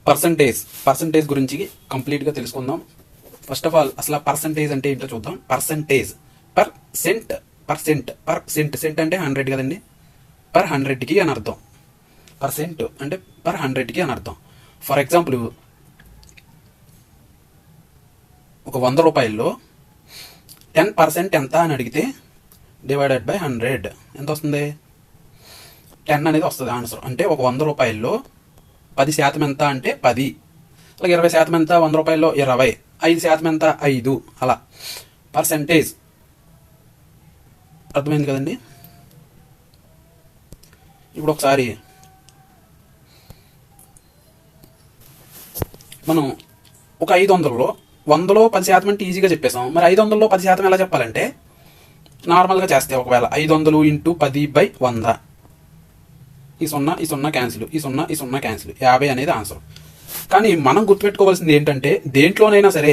Percentage గురించి కంప్లీట్గా తెలుసుకుందాం. ఫస్ట్ ఆఫ్ ఆల్ అసలు పర్సంటేజ్ అంటే ఏంటో చూద్దాం. పర్సంటేజ్ సెంట్ అంటే 100 కదండి. పర్ 100కి అని అర్థం. పర్సెంట్ అంటే పర్ 100కి అని అర్థం. ఫర్ ఎగ్జాంపుల్ ఒక 100 రూపాయల్లో 10% ఎంత అని అడిగితే డివైడెడ్ బై 100 ఎంత వస్తుంది? 10 అనేది వస్తుంది ఆన్సర్. అంటే ఒక 100 రూపాయల్లో 10% ఎంత అంటే 10. అలాగే 20% ఎంత? 100 రూపాయల్లో 20. 5% ఎంత? 5. అలా పర్సెంటేజ్. అర్థమైంది కదండి. ఇప్పుడు ఒకసారి మనం ఒక 500లో 100లో 10% అంటే ఈజీగా చెప్పేసాం. మరి 500లో 10% ఎలా చెప్పాలంటే నార్మల్గా చేస్తే ఒకవేళ 500 ఇంటూ 10/100 ఈ 0 క్యాన్సిల్, ఈ 0 క్యాన్సిల్, 50 అనేది ఆన్సర్. కానీ మనం గుర్తుపెట్టుకోవాల్సింది ఏంటంటే దేంట్లోనైనా సరే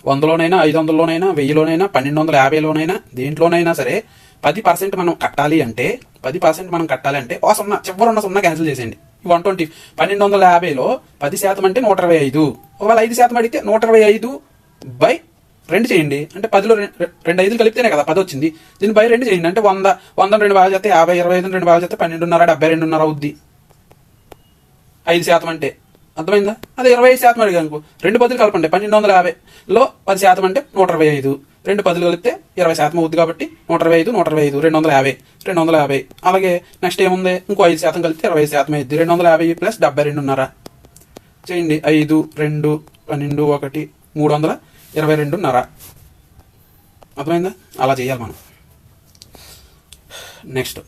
100లోనైనా 500లోనైనా 1000లోనైనా 1250లోనైనా దేంట్లోనైనా సరే 10% మనం కట్టాలి అంటే 10% మనం కట్టాలి అంటే ఓ 0 చివరున్న 0 క్యాన్సిల్ చేసేయండి. 120 1250లో 10% అంటే 125. ఒకవేళ 5% అడిగితే 125/2 చేయండి. అంటే 10లో 2 5 కలిపితేనే కదా 10 వచ్చింది. దీన్ని బై 2 చేయండి. అంటే 100 2 బాగా చేస్తే 50, 25 2 బాగా చేస్తే 12.5 72.5 అవుద్ది 5% అంటే. అర్థమైందా? అదే 25% అడిగా అనుకో 2 10 కలపండి. 1250లో 10% అంటే 125. 2 10 కలిపితే 20% అవుద్ది కాబట్టి 125 250 250. అలాగే నెక్స్ట్ ఏముంది? ఇంకో 5% కలిపితే 25% అయింది. 250 ప్లస్ 72.5 చేయండి. 5 2 12 1 322.5. అర్థమైందా? అలా చేయాలి మనం. నెక్స్ట్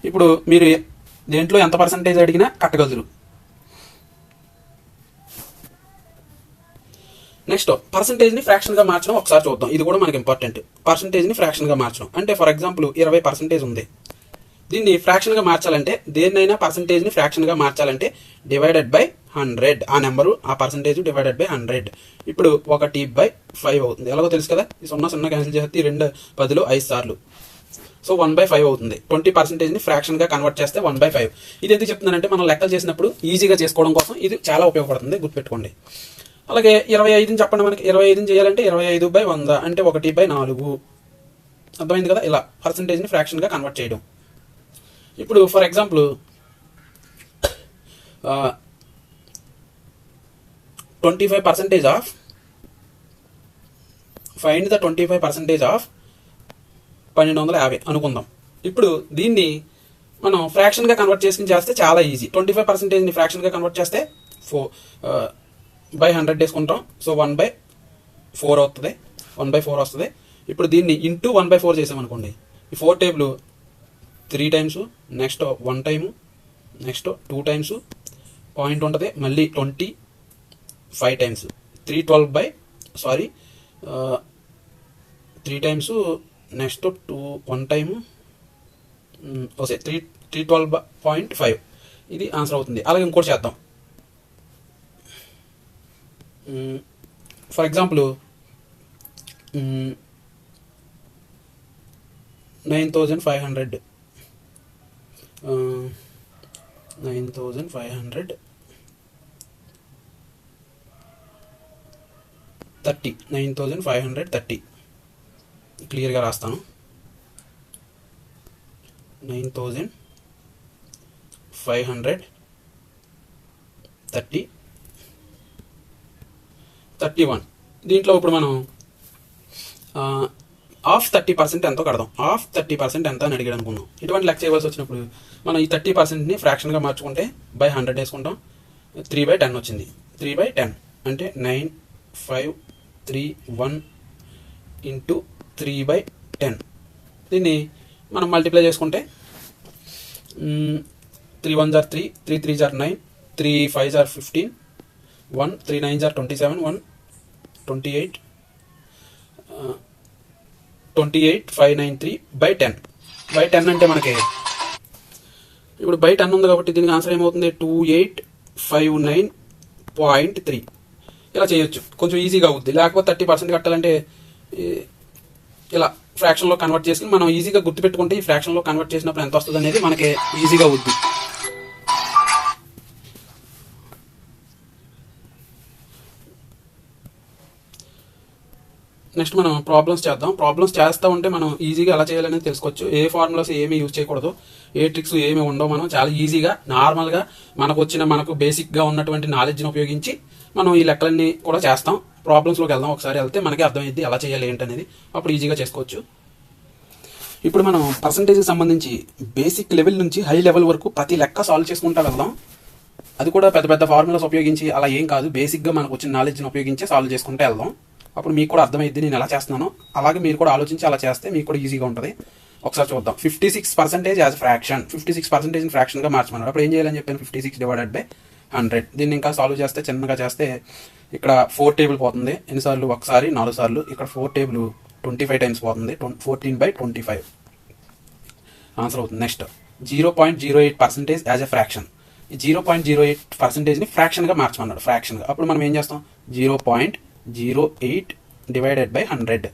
ఇప్పుడు మీరు దేంట్లో ఎంత పర్సంటేజ్ అడిగినా కట్టగలరు. నెక్స్ట్ పర్సంటేజ్ని ఫ్రాక్షన్గా మార్చడం ఒకసారి చూద్దాం. ఇది కూడా మనకి ఇంపార్టెంట్. పర్సంటేజ్ని ఫ్రాక్షన్గా మార్చడం అంటే ఫర్ ఎగ్జాంపుల్ 20% ఉంది. దీన్ని ఫ్రాక్షన్గా మార్చాలంటే దేన్నైనా పర్సంటేజ్ని ఫ్రాక్షన్గా మార్చాలంటే డివైడెడ్ బై 100 ఆ నెంబరు ఆ పర్సంటేజ్ డివైడెడ్ బై 100. ఇప్పుడు 1/5 అవుతుంది. ఎలాగో తెలుసు కదా. ఈ 0 క్యాన్సిల్ చేస్తే 2 10లో 5 సార్లు. సో 1/5 అవుతుంది. 20%ని ఫ్రాక్షన్గా కన్వర్ట్ చేస్తే 1/5. ఇది ఎందుకు చెప్తున్నానంటే మనం లెక్కలు చేసినప్పుడు ఈజీగా చేసుకోవడం కోసం ఇది చాలా ఉపయోగపడుతుంది. గుర్తుపెట్టుకోండి. అలాగే 25 చెప్పండి. మనకి 25 చేయాలంటే 25/100 అంటే 1/4. అర్థమైంది కదా. ఇలా పర్సంటేజ్ని ఫ్రాక్షన్గా కన్వర్ట్ చేయడం. ఇప్పుడు for example 25% of find the 25% of 1250 అనుకుందాం. ఇప్పుడు దీన్ని మనం ఫ్రాక్షన్గా కన్వర్ట్ చేసుకుని చేస్తే చాలా ఈజీ. 25%ని ఫ్రాక్షన్గా కన్వర్ట్ చేస్తే 4/100 వేసుకుంటాం. సో 1/4 అవుతుంది. 1/4 వస్తుంది. ఇప్పుడు దీన్ని ఇంటూ 1/4 చేసామనుకోండి. ఈ 4 table 3 times, next 1 time, next 2 times, point ఉంటుంది, మళ్ళీ 25 times 3 times, next 1 time okay 312.5 ఇది ఆన్సర్ అవుతుంది. అలాగే ఇంకోటి చేద్దాం. ఫర్ ఎగ్జాంపుల్ 9,500 9,530 క్లియర్గా రాస్తాను. 9,531. దీంట్లో ఇప్పుడు మనం ఆఫ్ 30% ఎంతో కడదాం. ఆఫ్ 30% ఎంత అని అడిగాడు అనుకున్నాం. ఇటువంటి లెక్క చేయవలసి వచ్చినప్పుడు మనం ఈ 30%ని ఫ్రాక్షన్గా మార్చుకుంటే బై 100 వేసుకుంటాం. 3/10 వచ్చింది. 3/10 అంటే 9531 ఇంటూ 3/10. దీన్ని మనం మల్టిప్లై చేసుకుంటే 3 1 = 3, 3 3 = 9, 3 5 = 15, 1 3 9 = 27, 1 28, 28,593/10 అంటే మనకి ఇప్పుడు బై 10 ఉంది కాబట్టి దీనికి ఆన్సర్ ఏమవుతుంది? 2859.3. ఇలా చేయొచ్చు. కొంచెం ఈజీగా అవుద్ది. లేకపోతే 30% కట్టాలంటే ఇలా ఫ్రాక్షన్లో కన్వర్ట్ చేసుకుని మనం ఈజీగా గుర్తుపెట్టుకుంటే ఈ ఫ్రాక్షన్లో కన్వర్ట్ చేసినప్పుడు ఎంత వస్తుంది అనేది మనకి ఈజీగా అవుద్ది. నెక్స్ట్ మనం ప్రాబ్లమ్స్ చేద్దాం. ప్రాబ్లమ్స్ చేస్తూ ఉంటే మనం ఈజీగా ఎలా చేయాలనేది తెలుసుకోవచ్చు. ఏ ఫార్ములాస్ ఏమీ యూజ్ చేయకూడదు, ఏ ట్రిక్స్ ఏమి ఉండవు. మనం చాలా ఈజీగా నార్మల్గా మనకు బేసిక్గా ఉన్నటువంటి నాలెడ్జ్ని ఉపయోగించి మనం ఈ లెక్కలన్నీ కూడా చేస్తాం. ప్రాబ్లమ్స్లోకి వెళ్దాం. ఒకసారి వెళ్తే మనకి అర్థమైంది ఎలా చేయాలి ఏంటనేది, అప్పుడు ఈజీగా చేసుకోవచ్చు. ఇప్పుడు మనం పర్సంటేజ్కి సంబంధించి బేసిక్ లెవెల్ నుంచి హై లెవెల్ వరకు ప్రతి లెక్క సాల్వ్ చేసుకుంటూ వెళ్దాం. అది కూడా పెద్ద పెద్ద ఫార్ములాస్ ఉపయోగించి అలా ఏం కాదు, బేసిక్గా మనకు వచ్చిన నాలెడ్జ్ని ఉపయోగించి సాల్వ్ చేసుకుంటూ వెళ్దాం. అప్పుడు మీకు కూడా అర్థమైంది నేను ఎలా చేస్తున్నానో. అలాగే మీరు కూడా ఆలోచించి అలా చేస్తే మీకు కూడా ఈజీగా ఉంటుంది. ఒకసారి చూద్దాం. 56% యాజ్ ఫ్రాక్షన్. 56% ఫ్రాక్షన్గా మార్చమన్నారు. అప్పుడు ఏం చేయాలని చెప్పాను, 56 డివైడెడ్ బై 100. దీన్ని ఇంకా సాల్వ్ చేస్తే చిన్నగా చేస్తే ఇక్కడ 4 టేబుల్ పోతుంది. ఎన్నిసార్లు? ఒకసారి 4 సార్లు. ఇక్కడ 4 టేబుల్ 25 టైమ్స్ పోతుంది. 14/25 ఆన్సర్ అవుతుంది. Next 0.08% as a fraction. ఈ 0.08%ని ఫ్రాక్షన్గా మార్చమన్నాడు. ఫ్రాక్షన్గా. అప్పుడు మనం ఏం చేస్తాం, 0.08 డివైడెడ్ బై 100.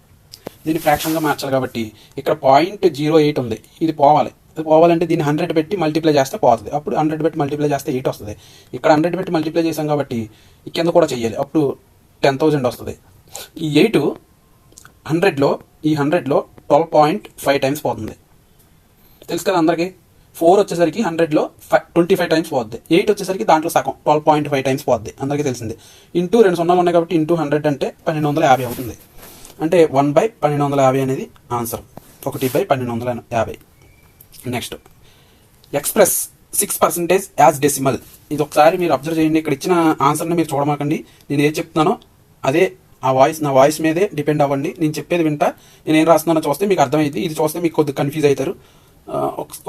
దీన్ని ఫ్రాక్షన్గా మార్చాలి కాబట్టి ఇక్కడ 0.08 ఉంది, ఇది పోవాలి. ఇది పోవాలంటే దీన్ని 100 పెట్టి మల్టిప్లై చేస్తే పోతుంది. అప్పుడు 100 పెట్టి మల్టిప్లై చేస్తే 8 వస్తుంది. ఇక్కడ 100 పెట్టి మల్టిప్లై చేసాం కాబట్టి ఈ కింద కూడా చేయాలి. అప్పుడు 10,000 వస్తుంది. ఈ 8 100లో 12.5 టైమ్స్ పోతుంది. తెలుసు కదా అందరికీ. 4 వచ్చేసరికి 100లో 25 టైమ్స్ పోద్ది. 8 వచ్చేసరికి దాంట్లో సగం 12.5 టైమ్స్ పోద్ది, అందరికీ తెలిసింది. ఇంటూ 2 సున్నాలు ఉన్నాయి కాబట్టి ఇంటూ 100 అంటే 1250 అవుతుంది. అంటే 1/1250 అనేది answer. 1/1250. Next express 6% as decimal. ఇది ఒకసారి మీరు అబ్జర్వ్ చేయండి. ఇక్కడ ఇచ్చిన ఆన్సర్ని మీరు చూడమాకండి. నేను ఏది చెప్తున్నానో అదే నా వాయిస్ మీదే డిపెండ్ అవ్వండి. నేను చెప్పేది వింటా, నేను ఏం రాస్తున్నానో చూస్తే మీకు అర్థమైంది. ఇది చూస్తే మీకు కొద్దిగా కన్ఫ్యూజ్ అవుతారు.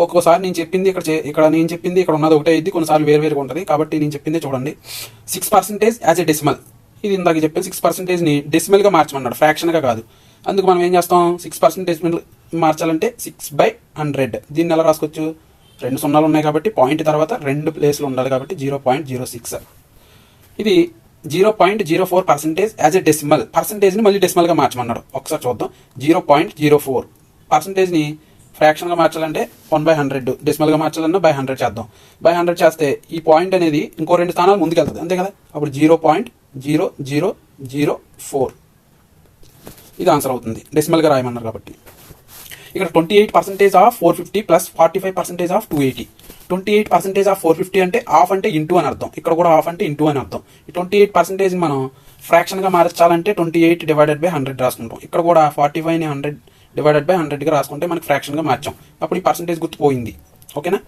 ఒక్కోసారి నేను చెప్పింది ఇక్కడ నేను చెప్పింది ఇక్కడ ఉన్నది ఒకటే అయింది, కొన్నిసార్లు వేరుగా ఉంటుంది. కాబట్టి నేను చెప్పిందే చూడండి. 6% యాజ్ ఎ డెసిమల్. ఇది ఇందాక చెప్పిన 6%ని డెసిమల్గా మార్చమన్నాడు, ఫ్రాక్షన్గా కాదు. అందుకు మనం ఏం చేస్తాం, 6% డెసిమల్ మార్చాలంటే 6/100. దీన్ని ఎలా రాసుకోవచ్చు, 2 సున్నాలు ఉన్నాయి కాబట్టి పాయింట్ తర్వాత 2 ప్లేస్లు ఉండాలి కాబట్టి 0.06. ఇది 0.04% యాజ్ ఎ డెసిమల్. పర్సంటేజ్ని మళ్ళీ డెసిమల్గా మార్చమన్నాడు. ఒకసారి చూద్దాం. 0.04 పర్సంటేజ్ని ఫ్రాక్షన్గా మార్చాలంటే 1/100, డెసిమల్గా మార్చాలన్నా by 100 చేద్దాం. by 100 చేస్తే ఈ పాయింట్ అనేది ఇంకో 2 స్థానాలు ముందుకు వెళ్తుంది, అంతే కదా. అప్పుడు 0.0004 ఇది ఆన్సర్ అవుతుంది, డెసిమల్గా రాయమన్నారు కాబట్టి. ఇక్కడ 28% ఆఫ్ 450 ప్లస్ 45% ఆఫ్ 280. 28% ఆఫ్ 450 అంటే హాఫ్ అంటే ఇంటూ అని అర్థం. ఇక్కడ కూడా హాఫ్ అంటే ఇంటూ అని అర్థం. ఈ 28% మనం ఫ్రాక్షన్గా మార్చాలంటే 28 డివైడెడ్ బై 100 రాసుకుంటాం. ఇక్కడ కూడా 45ని 100 డివైడెడ్ బై 100గా రాసుకుంటే మనకి ఫ్రాక్షన్గా మార్చాం. అప్పుడు ఈ పర్సంటేజ్ గుర్తుపోయింది. ఓకేనా.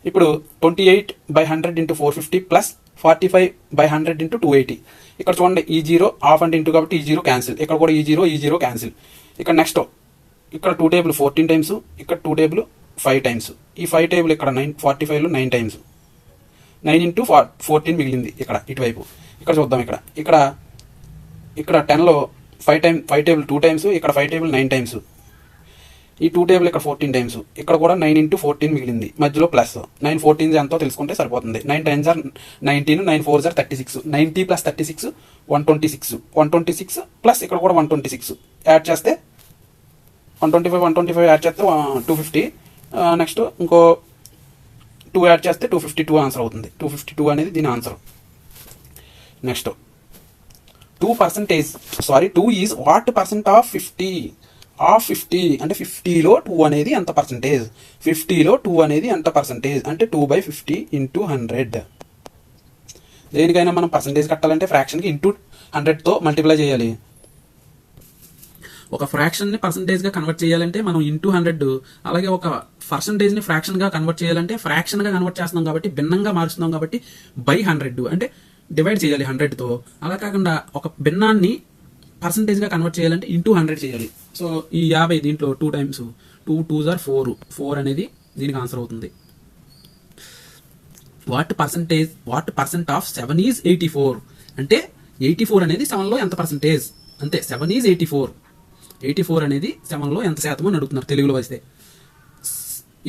ఇప్పుడు 28/100 ఇంటూ 450 ప్లస్ 45/100 ఇంటూ 280. ఇక్కడ చూడండి, ఈ 0 హాఫ్ అంటే ఇంటూ కాబట్టి ఈ 0 క్యాన్సిల్. ఇక్కడ కూడా ఈ 0 క్యాన్సిల్. ఇక్కడ నెక్స్ట్ ఇక్కడ 2 టేబుల్ 14 టైమ్స్, ఇక్కడ 2 టేబుల్ 5 టైమ్స్. ఈ 5 టేబుల్ ఇక్కడ 45లో 9 టైమ్స్. 9 ఇంటూ 14 మిగిలింది ఇక్కడ ఇటువైపు. ఇక్కడ చూద్దాం. ఇక్కడ 10లో 5 టేబుల్ 2 టైమ్స్, ఇక్కడ 5 టేబుల్ 9 టైమ్స్. ఈ 2 టేబుల్ ఇక్కడ 14 టైమ్స్. ఇక్కడ కూడా 9 ఇంటూ 14 మిగిలింది, మధ్యలో ప్లస్. 9 14 ఎంతో తెలుసుకుంటే సరిపోతుంది. 9 10s are 19, 9 4s are 36. 90 plus 36 126. 126 plus ఇక్కడ కూడా 126 యాడ్ చేస్తే 125 యాడ్ చేస్తే 250. నెక్స్ట్ ఇంకో 2 యాడ్ చేస్తే 252 ఆన్సర్ అవుతుంది. 252 అనేది దీని answer. Next 2 is what percent of 50? Of 50 అంటే 50లో 2 అనేది ఎంత పర్సెంటేజ్? 50లో 2 అనేది ఎంత పర్సెంటేజ్ అంటే 2/50 ఇంటూ 100. దేనికైనా మనం పర్సెంటేజ్ కట్టాలంటే ఫ్రాక్షన్కి ఇంటూ 100తో మల్టిప్లై చేయాలి. ఒక ఫ్రాక్షన్ని పర్సంటేజ్గా కన్వర్ట్ చేయాలంటే మనం ఇంటూ 100. అలాగే ఒక పర్సంటేజ్ని ఫ్రాక్షన్గా కన్వర్ట్ చేయాలంటే ఫ్రాక్షన్గా కన్వర్ట్ చేస్తున్నాం కాబట్టి భిన్నంగా మారుస్తున్నాం కాబట్టి by 100 అంటే డివైడ్ చేయాలి 100తో. అలా కాకుండా ఒక భిన్నాన్ని పర్సంటేజ్గా కన్వర్ట్ చేయాలంటే ఇంటూ 100 చేయాలి. సో ఈ 50 దీంట్లో 2 టైమ్స్ 2 2s are 4 అనేది దీనికి ఆన్సర్ అవుతుంది. వాట్ పర్సెంట్ ఆఫ్ 7 ఈజ్ 84 అంటే 84 అనేది 7లో ఎంత పర్సెంటేజ్ అంతే. 7 ఈజ్ 84 అనేది 7లో ఎంత శాతం అని అడుగుతున్నారు తెలుగులో వస్తే.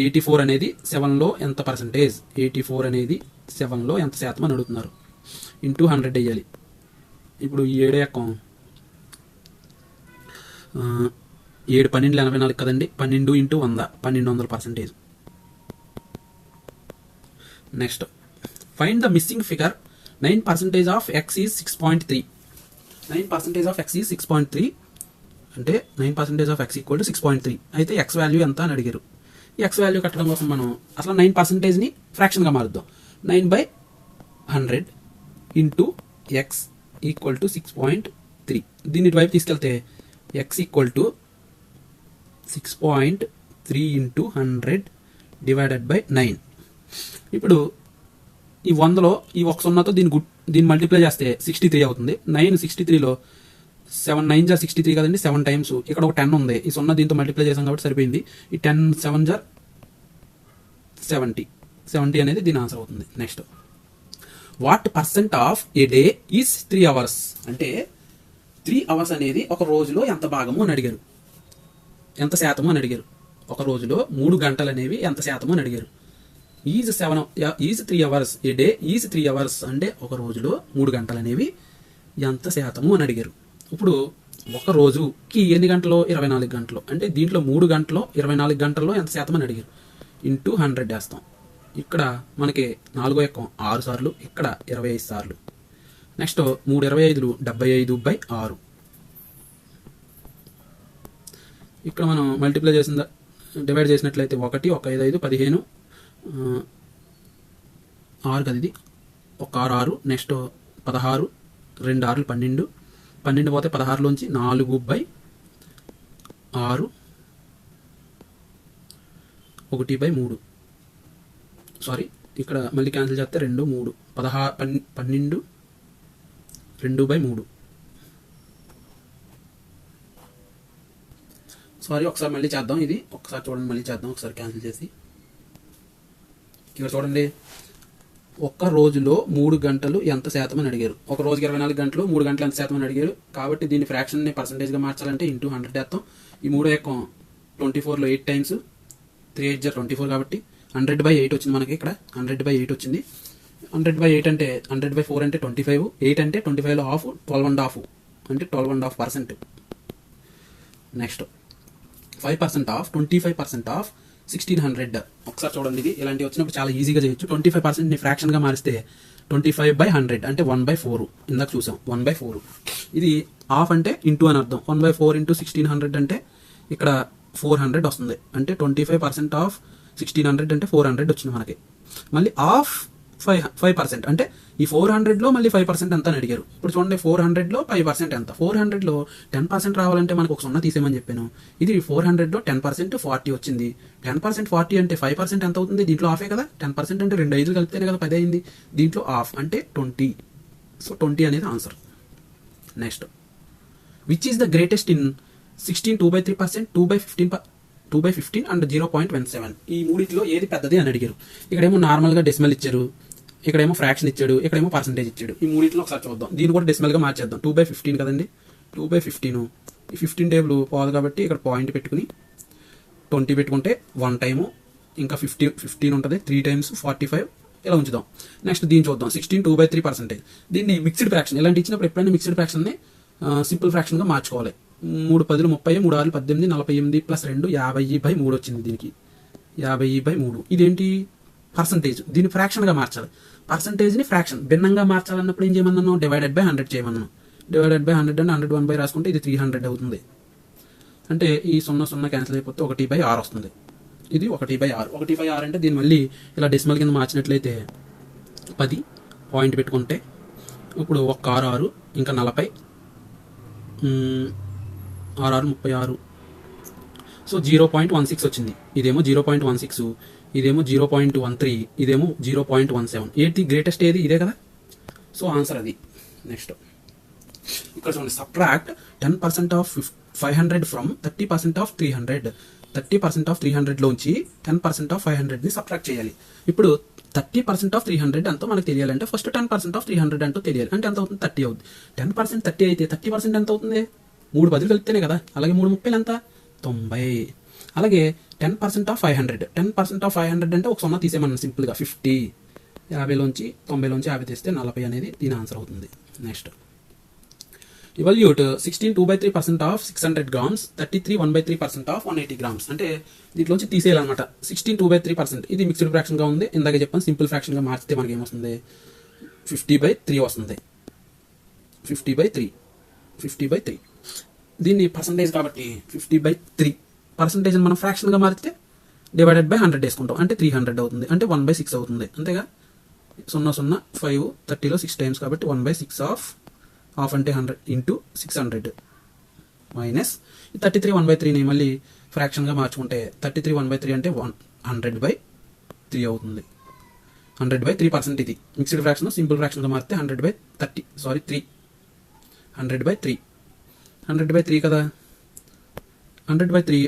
84 అనేది 7లో ఎంత పర్సెంటేజ్? 84 అనేది 7లో ఎంత శాతం అని అడుగుతున్నారు. ఇంటూ 100 వేయాలి. ఇప్పుడు ఈ 7 ఎక్కం 7 12 84 కదండి, 12 into 100 1200%. Next find the missing figure 9% of X is 6.3. 9% of X is 6.3 అంటే 9% ఆఫ్ ఎక్స్ ఈక్వల్ టు 6.3. అయితే ఎక్స్ వాల్యూ ఎంత అని అడిగారు. ఈ ఎక్స్ వాల్యూ కట్టడం కోసం మనం అసలు 9%ని ఫ్రాక్షన్గా మారుద్దాం. 9/100 ఇంటూ ఎక్స్ ఈక్వల్ టు 6.3. దీన్ని ఇటువైపు తీసుకెళ్తే X equal to 6.3 into 100 divided by 9. ఇప్పుడు ఈ 100లో ఈ ఒక సున్నాతో దీన్ని మల్టిప్లై చేస్తే 63 అవుతుంది. 9 63లో 7 9 జా 63 కదండి, 7 టైమ్స్. ఇక్కడ ఒక 10 ఉంది, ఈ సున్నా దీంతో మల్టిప్లై చేసాం కాబట్టి సరిపోయింది. ఈ 10 7 జా 70 అనేది దీని ఆన్సర్ అవుతుంది. Next what percent of A day is 3 hours అంటే 3 అవర్స్ అనేది ఒక రోజులో ఎంత భాగము అని అడిగారు, ఎంత శాతము అని అడిగారు. ఒక రోజులో 3 గంటలు అనేవి ఎంత శాతము అని అడిగారు. Is 3 hours, A day is 3 hours అంటే ఒక రోజులో 3 గంటలు అనేవి ఎంత శాతము అని అడిగారు. ఇప్పుడు ఒక రోజుకి ఎన్ని గంటలు? 24 గంటలు. అంటే దీంట్లో 3 గంటలు 24 గంటల్లో ఎంత శాతం అని అడిగారు. ఇంటూ 100 వేస్తాం. ఇక్కడ మనకి 4 ఎక్కం 6 సార్లు, ఇక్కడ 25 సార్లు. నెక్స్ట్ 3 25లు 75/6. ఇక్కడ మనం మల్టిప్లై చేసిన డివైడ్ చేసినట్లయితే 1 1 5 5 15 6 కదా ఇది, 1 6 6. నెక్స్ట్ 16 2 6 12 12 పోతే 16లోంచి 4/6 1/3. సారీ, ఇక్కడ మళ్ళీ క్యాన్సిల్ చేస్తే 2 3 12 2/3. సారీ, ఒకసారి మళ్ళీ చేద్దాం. ఇది ఒకసారి చూడండి, మళ్ళీ చేద్దాం ఒకసారి క్యాన్సిల్ చేసి. ఇక్కడ చూడండి, ఒక్క రోజులో 3 గంటలు ఎంత శాతం అని అడిగారు. ఒక రోజుకి 24 గంటలు, 3 గంటలు ఎంత శాతం అని అడిగారు. కాబట్టి దీన్ని ఫ్రాక్షన్ని పర్సెంటేజ్గా మార్చాలంటే ఇంటూ 100 వేస్తాం. ఈ 3 ఎక్కం 24లో 8 టైమ్స్, 3 8 జా 24 కాబట్టి 100/8 వచ్చింది మనకి. ఇక్కడ 100/8 వచ్చింది. 100/8 అంటే 100/4 అంటే 25. 8 అంటే 25లో హాఫ్, 12.5 అంటే 12.5%. Next 5% of 25% of 1600. ఒకసారి చూడండి, ఇది ఇలాంటివి వచ్చినప్పుడు చాలా ఈజీగా చేయొచ్చు. 25%ని ఫ్రాక్షన్గా మారిస్తే 25/100 అంటే 1/4. ఇందాక చూసాం 1/4. ఇది హాఫ్ అంటే ఇంటూ అని అర్థం. 1/4 ఇంటూ 1600 అంటే ఇక్కడ 400 వస్తుంది. అంటే 25% ఆఫ్ 1600 అంటే 400 వచ్చింది మనకి. మళ్ళీ ఆఫ్ 5% అంటే ఈ 400లో మళ్ళీ 5% ఎంత అని అడిగారు. ఇప్పుడు చూడండి, 400లో 5% ఎంత? 400లో 10% రావాలంటే మనకు ఒక 0 తీసేయమని చెప్పాను. ఇది 400లో 10% 40 వచ్చింది. 10% 40 అంటే 5% ఎంత అవుతుంది? దీంట్లో హాఫే కదా. 10% అంటే 2 5లు కలిపితేనే కదా 10 అయింది. దీంట్లో హాఫ్ అంటే 20. సో 20 అనేది answer. Next which is the greatest in 16 2/3%, 2/15 and 0.17. ఈ మూడిట్లో ఏది పెద్దది అని అడిగారు. ఇక్కడేమో నార్మల్గా డెసిమల్ ఇచ్చారు, ఇక్కడేమో ఫ్రాక్షన్ ఇచ్చాడు, ఇక్కడేమో పర్సెంటేజ్ ఇచ్చాడు. ఈ మూడిట్లో ఒకసారి చూద్దాం. దీన్ని కూడా డెసిమల్గా మార్చేద్దాం. 2/15 కదండి, 2/15. ఈ 15 టేబుల్ పోదు కాబట్టి ఇక్కడ పాయింట్ పెట్టుకుని 20 పెట్టుకుంటే 1 టైము, ఇంకా 15 ఉంటుంది, 3 టైమ్స్ 45 ఇలా ఉంచుదాం. నెక్స్ట్ దీన్ని చూద్దాం. 16 2/3%. దీన్ని మిక్స్డ్ ఫ్రాక్షన్ ఇలాంటి ఇచ్చినప్పుడు ఎప్పుడైనా మిక్స్డ్ ఫ్రాక్షన్ని సింపుల్ ఫ్రాక్షన్గా మార్చుకోవాలి. 3 10 30, 3 6 18, 48 ప్లస్ 2 50/3 వచ్చింది. దీనికి 50/3. ఇదేంటి? పర్సంటేజ్. దీన్ని ఫ్రాక్షన్గా మార్చాలి. పర్సంటేజ్ని ఫ్రాక్షన్ భిన్నంగా మార్చాలన్నప్పుడు ఏం చేయమన్నాను? డివైడెడ్/100 చేయమన్నాను. డివైడెడ్/100 అంటే 100 రాసుకుంటే ఇది 300 అవుతుంది. అంటే ఈ 0 క్యాన్సిల్ అయిపోతే 1/6 వస్తుంది. ఇది 1/6. 1/6 అంటే దీన్ని మళ్ళీ ఇలా డెసిమల్ కింద మార్చినట్లయితే 10 పాయింట్ పెట్టుకుంటే ఇప్పుడు 1 6 6 ఇంకా 40 6 6 36. సో 0.16 వచ్చింది. ఇదేమో 0.16, ఇదేమో 0.13, ఇదేమో 0.17. ఏది గ్రేటెస్ట్? ఏది? ఇదే కదా. సో ఆన్సర్ అది. నెక్స్ట్ ఇక్కడ చూడండి, subtract 10% of 500 from 30% of 300. 30% of 300లోంచి 10% ఆఫ్ 500ని సబ్ట్రాక్ట్ చేయాలి. ఇప్పుడు 30% ఆఫ్ 300 ఎంతో మనకు తెలియాలంటే ఫస్ట్ 10% ఆఫ్ 300 ఎంతో తెలియాలి. అంటే ఎంత అవుతుంది? 30 అవుతుంది. 10% 30 అయితే 30% ఎంత అవుతుంది? 3 10లు కలిపితేనే కదా. అలాగే 3 30లు ఎంత? 90. అలాగే 10% ఆఫ్ 500. 10% ఆఫ్ 500 అంటే ఒక 0 తీసేమన్నాను సింపుల్గా. 50. 50లోంచి 90లోంచి 50 తీస్తే 40 అనేది దీని ఆన్సర్ అవుతుంది. Next evaluate 16 2/3% of 600 grams, 33 1/3% of 180 grams. అంటే దీంట్లోంచి తీసేయాలన్నమాట. 16 2/3%. ఇది మిక్స్డ్ ఫ్రాక్షన్ గా ఉంది. ఇందాక చెప్పాను సింపుల్ ఫ్రాక్షన్ గా మార్చితే మనకి ఏమొస్తుంది, 50/3 వస్తుంది. 50/3 దీన్ని పర్సంటేజ్ కాబట్టి 50/3 పర్సంటేజ్ మనం ఫ్రాక్షన్ గా మారితే డివైడెడ్ బై 100 వేసుకుంటాం. అంటే 300 అవుతుంది. అంటే 1/6 అవుతుంది. అంతేగా, 0 0 5 30లో 6 టైమ్స్ కాబట్టి 1/6 ఆఫ్ అంటే 100 ఇంటూ 600 మైనస్ 33 1/3ని మళ్ళీ ఫ్రాక్షన్గా మార్చుకుంటే 33 1/3 అంటే 100/3 అవుతుంది. 100/3%. ఇది మిక్స్డ్ ఫ్రాక్షన్. సింపుల్ ఫ్రాక్షన్గా మారితే 3 100/3 100/3 కదా. 100/3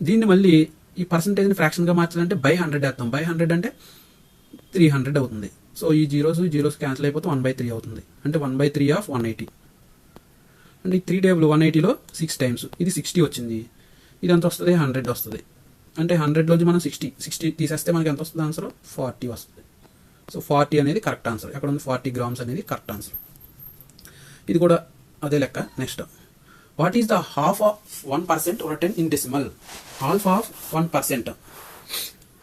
దీన్ని మళ్ళీ ఈ పర్సంటేజ్ని ఫ్రాక్షన్గా మార్చాలంటే బై 100 వేస్తాం. బై 100 అంటే 300 అవుతుంది. సో ఈ జీరోస్ క్యాన్సిల్ అయిపోతే 1/3 అవుతుంది. అంటే 1/3 ఆఫ్ 180. అంటే ఈ 3 టేబుల్ 180లో 6 టైమ్స్. ఇది 60 వచ్చింది. ఇది ఎంత వస్తుంది, 100 వస్తుంది. అంటే 100లోంచి మనం 60 తీసేస్తే మనకి ఎంత వస్తుంది ఆన్సర్, 40 వస్తుంది. సో 40 అనేది కరెక్ట్ ఆన్సర్. ఎక్కడ ఉంది, 40 grams అనేది కరెక్ట్ ఆన్సర్. ఇది కూడా అదే లెక్క. Next, what is the half of 1% written in decimal? Half of 1%.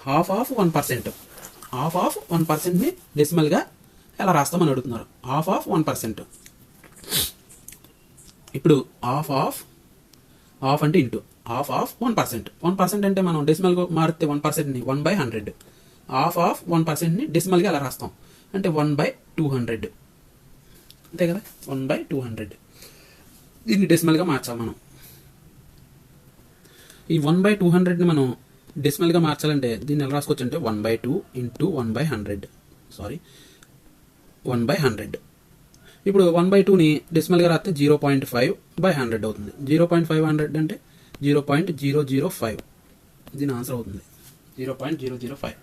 Half of 1%. Half of 1%ని డెసిమల్గా ఎలా రాస్తామని అడుగుతున్నారు. Half of 1%. ఇప్పుడు హాఫ్ అంటే ఇంటూ హాఫ్ ఆఫ్ 1%. 1% అంటే మనం డెసిమల్గా మారితే 1%ని 1/100. హాఫ్ ఆఫ్ 1%ని డెసిమల్గా ఎలా రాస్తాం అంటే 1/200. అంతే కదా, 1/200. దీన్ని డెసిమల్గా మార్చాలి మనం. ఈ 1/200ని మనం డెసిమల్గా మార్చాలంటే దీన్ని ఎలా రాసుకోవచ్చు అంటే 1/2 ఇంటూ 1/100. 1/100. ఇప్పుడు 1/2ని డెసిమల్గా రాస్తే 0.5/100 అవుతుంది. 0.500 అంటే 0.005. దీని ఆన్సర్ అవుతుంది 0.005.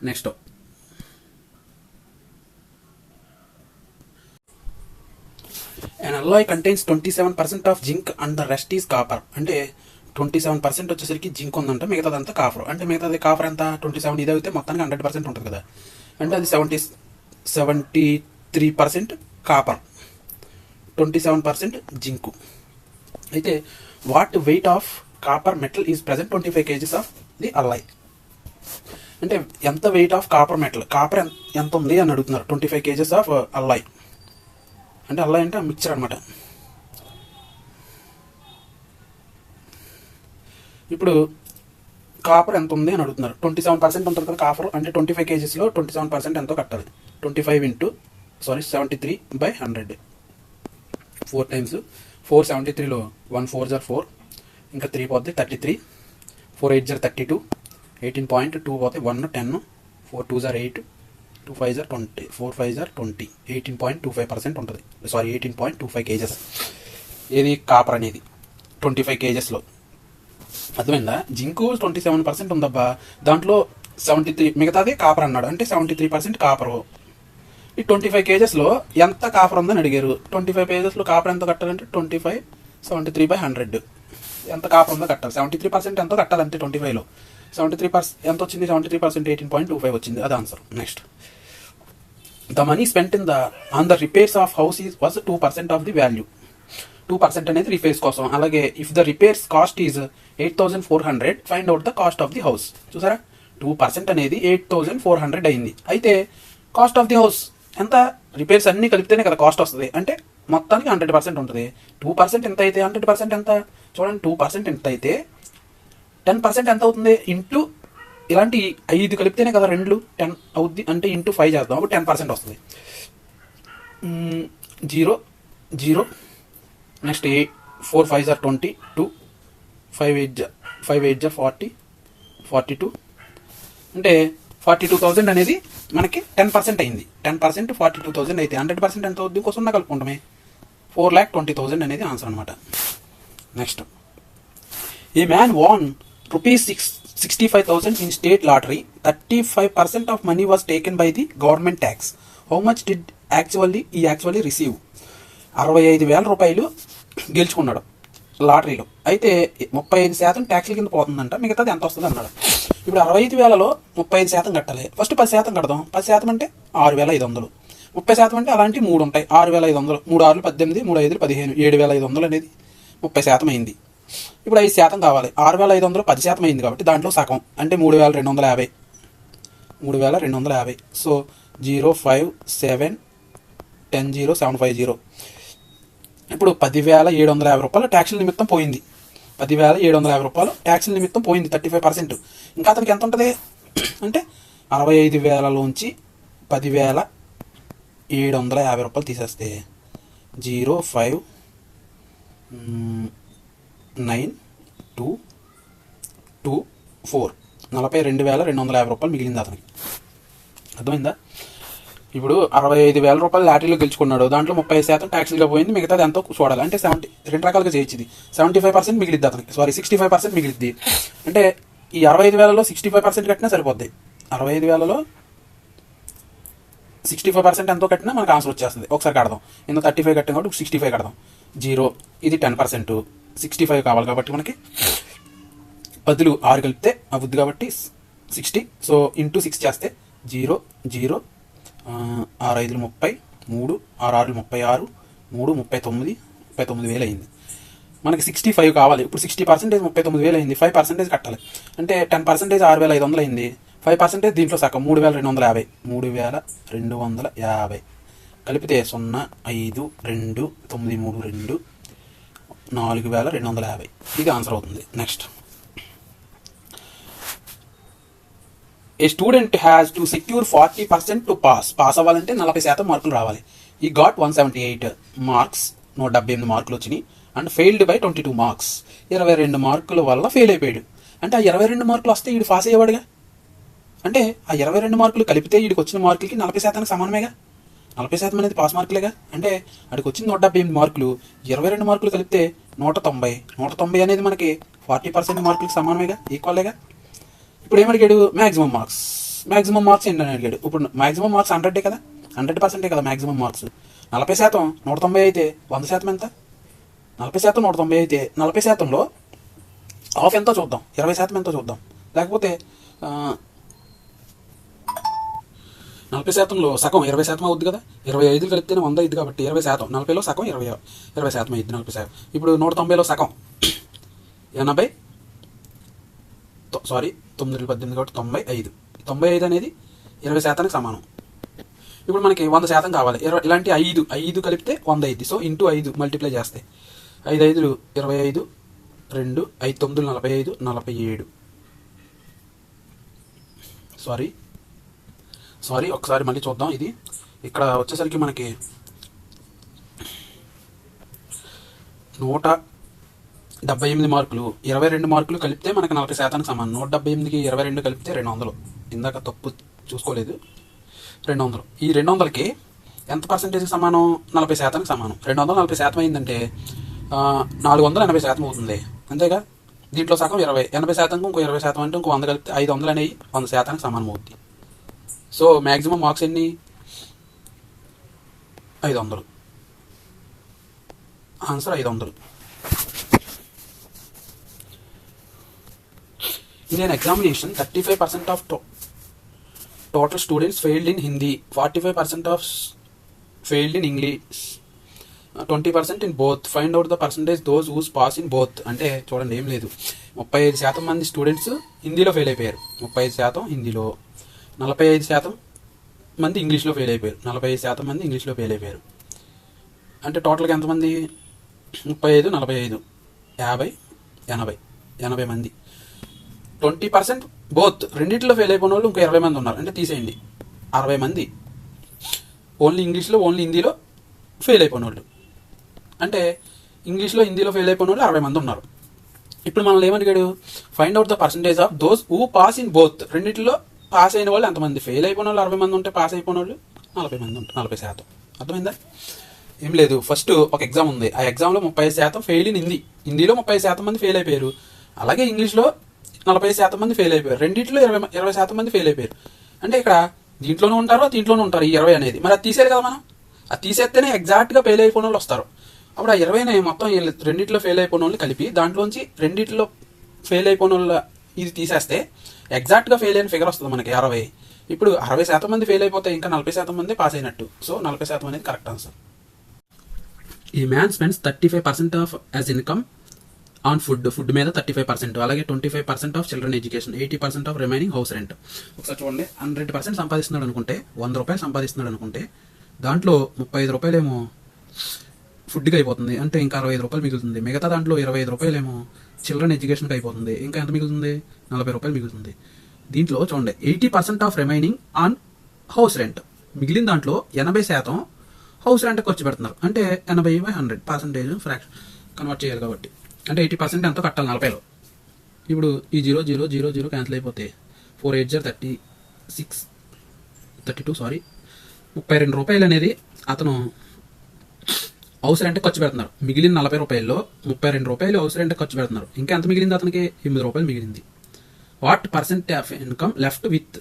Next, an alloy contains 27% of zinc and the rest is copper. అంటే 27% వచ్చేసరికి జింక్ ఉందంట, మిగతాదంతా కాపర్. అంటే మిగతాది కాపర్ ఎంత 27, ఇది అయితే మొత్తానికి 100% ఉంటుంది కదా. అంటే అది 73% కాపర్, 27% జింకు. అయితే what weight of copper metal is present 25 kgs of the alloy. అంటే ఎంత weight of copper metal, copper ఎంత ఉంది అని అడుగుతున్నారు. 25 kgs ఆఫ్ అల్లాయ్. అంటే అల్లాయ్ అంటే మిక్చర్ అనమాట. ఇప్పుడు కాపర్ ఎంత ఉంది అని అడుగుతున్నారు. 27% ఉంటుంది కదా కాపర్. అంటే 25 kgsలో 27% ఎంతో కట్టాలి. 73/100. 4 టైమ్స్ 473లో 1 4 = 4, ఇంకా 3 పోతే 33, 4 8 = 32, 18.2 పోతే 1 10, 4 2 = 8, 2 5 = 20, 4 5 = 20, 18.25% ఉంటుంది. 18.25 kgs. ఏది కాపర్ అనేది 25 kgsలో. అర్థమైందా? జింకు 27% ఉందబ్బా, దాంట్లో 73 మిగతాది కాపర్ అన్నాడు. అంటే 73% కాపరు. ఈ 25 kgsలో ఎంత కాపర్ ఉందని అడిగారు. 25 kgsలో కాపర్ ఎంత కట్టాలంటే 25 73/100. ఎంత కాపర్ ఉందో కట్టాలి. 73% ఎంతో కట్టాలంటే 25లో 73% ఎంత వచ్చింది, 73% 18.25 వచ్చింది. అది answer. Next, the money spent on the repairs of house was 2% of the value. 2% అనేది రిపేర్స్ కోసం. అలాగే if the repairs cost is 8400, find out the cost of the house. చూసారా, 2% అనేది 8400 అయింది. అయితే కాస్ట్ ఆఫ్ ది హౌస్ ఎంత, repairs అన్ని కలిపితేనే కదా కాస్ట్ వస్తుంది. అంటే మొత్తానికి 100% ఉంటుంది. 2% ఎంత అయితే 100% ఎంత, చూడండి 2% ఎంత అయితే 10% ఎంత అవుతుంది, ఇంటూ ఇలాంటి 5 కలిపితేనే కదా 2 10 అవుద్ది. అంటే ఇంటూ 5 చేద్దాం, అప్పుడు 10% వస్తుంది. 0 0. నెక్స్ట్ 4 5 = 22, 5 8 = 40, 42. అంటే 42,000 అనేది మనకి 10% అయింది. 10% 42,000 అయితే 100% ఎంత అవుద్ది, ఇంకో 0 కలుపుకుంటామే. 4,20,000 అనేది ఆన్సర్ అనమాట. Next, a man won ₹65,000 in state lottery. 35% of money was taken by the government tax. How much did he actually receive? 65,000 రూపాయలు గెలుచుకున్నాడు లాటరీలో. అయితే 35% ట్యాక్స్ల కింద పోతుందంట, మిగతాది ఎంత వస్తుంది అన్నాడు. ఇప్పుడు 65,000లో 35% కట్టాలి. ఫస్ట్ 10% కడదాం. 10% అంటే 6,500. 30% అంటే అలాంటి 3 ఉంటాయి. 6,500, 3 6 18, 3 5 15, 7,500 అనేది 30% అయింది. ఇప్పుడు 5% కావాలి. 6,500 10% అయింది కాబట్టి దాంట్లో సగం అంటే 3,250. 3,250. సో 057100750. ఇప్పుడు 10,750 రూపాయలు ట్యాక్సుల నిమిత్తం పోయింది. 10,750 రూపాయలు ట్యాక్సుల నిమిత్తం పోయింది, 35%. ఇంకా అతనికి ఎంత ఉంటుంది అంటే 65,000లోంచి 10,750 రూపాయలు తీసేస్తే 05924 42,250 రూపాయలు మిగిలింది అతనికి. అర్థమైందా? ఇప్పుడు 65,000 రూపాయలు లాటరీలో గెలుచుకున్నాడు. దాంట్లో 30% ట్యాక్సీలో పోయింది, మిగతాది ఎంతో చూడాలి. అంటే 2 రకాలుగా చేయొచ్చింది. 75% మిగిలిద్ది అతనికి, 65% మిగిలిద్ది. అంటే ఈ 65,000లో 65% కట్టినా సరిపోద్ది. 65,000లో 65% ఎంతో కట్టినా మనకు ఆన్సర్ వచ్చేస్తుంది. ఒకసారి కడదాం. ఇందులో 35 కట్టాం కాబట్టి 65 కడదాం. 0 ఇది 10%, 65 కావాలి కాబట్టి మనకి 10లు 6 కలిపితే అవుద్ది కాబట్టి 60. సో ఇంటూ 6 చేస్తే 0 0 6 5 30, 3 6 6 36, 3 39, 39,000 అయింది. మనకి 65 కావాలి. ఇప్పుడు 60% 39,000 అయింది. 5% కట్టాలి. అంటే 10% 6,500 అయింది. 5% దీంట్లో సగం 3,250. 3,250 కలిపితే 0 5 2 9 3 2 4,250. ఇది ఆన్సర్ అవుతుంది. Next, A student has to secure 40% to pass అవ్వాలంటే 40% మార్కులు రావాలి. ఈ గాట్ 178 మార్క్స్, 178 మార్కులు వచ్చినాయి. అండ్ ఫెయిల్డ్ బై 22 మార్క్స్, 22 మార్కుల వల్ల ఫెయిల్ అయిపోయాడు. అంటే ఆ 22 మార్కులు వస్తే వీడు పాస్ అయ్యేవాడుగా. అంటే ఆ 22 మార్కులు కలిపితే వీడికి వచ్చిన మార్కులకి 40% సమానమేగా. 40% అనేది పాస్ మార్కులేగా. అంటే వాడికి వచ్చింది 178 మార్కులు, 22 మార్కులు కలిపితే 190. 190 అనేది మనకి 40% మార్కులకి సమానమేగా, ఈక్వల్గా. ఇప్పుడు ఏమడిగాడు? Maximum marks. మ్యాక్సిమం మార్క్స్ ఏంటని అడిగాడు. ఇప్పుడు మ్యాక్సిమం మార్క్స్ 100 కదా, 100% కదా మ్యాక్సిమం మార్క్స్. 40% 190 అయితే 100% ఎంత? 40% 190 అయితే 40%లో హాఫ్ ఎంతో చూద్దాం, 20% ఎంతో చూద్దాం. లేకపోతే 40%లో సగం 20% అవుద్ది కదా. 25 కలిపితేనే 100 అయింది కాబట్టి 20%. 40లో సగం 20% అయింది. 40%. ఇప్పుడు 190లో సగం 80, 9 18 కాబట్టి 95. 95 అనేది 20% సమానం. ఇప్పుడు మనకి 100% కావాలి. ఇలాంటి 5 కలిపితే 100 అయింది. సో ఇంటూ 5 మల్టిప్లై చేస్తే 5 5 25, 2 5 9 45, 47. సారీ ఒకసారి మళ్ళీ చూద్దాం. ఇది ఇక్కడ వచ్చేసరికి మనకి 178 మార్కులు, 22 మార్కులు కలిపితే మనకి 40% సమానం. 178కి 22 కలిపితే 200. ఇందాక తప్పు చూసుకోలేదు, 200. ఈ 200కి ఎంత పర్సెంటేజ్కి సమానం? 40% సమానం. 200 40% అయిందంటే 480% అవుతుంది, అంతేగా. దీంట్లో సగం 20, 80% ఇంకో 20% అంటే ఇంకో 100 కలిపితే 500 అనేవి 100% సమానం అవుతుంది. సో మ్యాక్సిమం మార్క్స్ ఎన్ని? 500. Answer 500. In an examination, 35% of total students failed in Hindi, 45% of failed in English, 20% in both. Find out the percentage those who pass in both. అంటే చూడండి, ఏం లేదు, 35% మంది స్టూడెంట్స్ హిందీలో ఫెయిల్ అయిపోయారు. 35% హిందీలో, 45% మంది ఇంగ్లీష్లో ఫెయిల్ అయిపోయారు. 45% మంది ఇంగ్లీష్లో ఫెయిల్ అయిపోయారు. అంటే టోటల్గా ఎంతమంది? 35, 45, 50, 80 మంది. 20% బోత్, రెండింటిలో ఫెయిల్ అయిపోయిన వాళ్ళు ఇంకో 20 మంది ఉన్నారు. అంటే తీసేయండి, 60 మంది ఓన్లీ ఇంగ్లీష్లో, ఓన్లీ హిందీలో ఫెయిల్ అయిపోయిన వాళ్ళు. అంటే ఇంగ్లీష్లో హిందీలో ఫెయిల్ అయిపోయిన వాళ్ళు 60 మంది ఉన్నారు. ఇప్పుడు మనల్ని ఏమడిగాడు? Find out the percentage of those who pass in both. రెండింటిలో పాస్ అయిన వాళ్ళు ఎంతమంది? ఫెయిల్ అయిపోయిన వాళ్ళు 60 మంది ఉంటే పాస్ అయిపోయిన వాళ్ళు 40 మంది ఉంటారు, 40%. అర్థమైందా? ఏం లేదు, ఫస్ట్ ఒక ఎగ్జామ్ ఉంది. ఆ ఎగ్జామ్లో 30% ఫెయిల్ ఇన్ హిందీ. హిందీలో 30% మంది ఫెయిల్ అయిపోయారు. అలాగే ఇంగ్లీష్లో 40% మంది ఫెయిల్ అయిపోయారు. రెండింటిలో 20% మంది ఫెయిల్ అయిపోయారు. అంటే ఇక్కడ దీంట్లోనూ ఉంటారు, దీంట్లోనూ ఉంటారు, ఈ 20 అనేది. మరి అది తీసేది కదా మనం. అది తీసేస్తేనే ఎగ్జాక్ట్గా ఫెయిల్ అయిపోయిన వాళ్ళు వస్తారు. అప్పుడు ఆ 20ని మొత్తం రెండింటిలో ఫెయిల్ అయిపోయిన వాళ్ళు కలిపి దాంట్లోంచి రెండింటిలో ఫెయిల్ అయిపోయిన వాళ్ళ ఇది తీసేస్తే ఎగ్జాక్ట్గా ఫెయిల్ అయిన ఫిగర్ వస్తుంది మనకి 60. ఇప్పుడు 60% మంది ఫెయిల్ అయిపోతే ఇంకా 40% మంది పాస్ అయినట్టు. సో 40% అనేది కరెక్ట్ ఆన్సర్. ఈ man spends 35% of as income on food మీద 35%, అలాగే 25% of children education, 80% of remaining house rent. ఒకసారి చూడండి, 100% సంపాదిస్తున్నాడు అనుకుంటే, 100 రూపాయలు సంపాదిస్తున్నాడు అనుకుంటే, దాంట్లో 35 రూపాయలేమో ఫుడ్కి అయిపోతుంది, అంటే ఇంకా 65 రూపాయలు మిగులుతుంది. మిగతా దాంట్లో 25 రూపాయలేమో చిల్డ్రన్ ఎడ్యుకేషన్కి అయిపోతుంది, ఇంకా ఎంత మిగులుతుంది? 40 రూపాయలు మిగులుతుంది. దీంట్లో చూడండి, 80% of remaining on house rent, మిగిలిన దాంట్లో 80% హౌస్ రెంట్ ఖర్చు పెడుతున్నారు. అంటే 80/100 ఫ్రాక్షన్ కన్వర్ట్ చేయాలి కాబట్టి, అంటే 80% ఎంతో కట్టాలి 40లో. ఇప్పుడు ఈ 0 క్యాన్సిల్ అయిపోతే 4 8 36 32 32 రూపాయలు అనేది అతను హౌస్ రెంట్ ఖర్చు పెడుతున్నారు. మిగిలిన 40 రూపాయల్లో 32 రూపాయలు హౌస్ రెంట్ ఖర్చు పెడుతున్నారు. ఇంకా ఎంత మిగిలింది? అతనికి 8 రూపాయలు మిగిలింది. What percent of income left with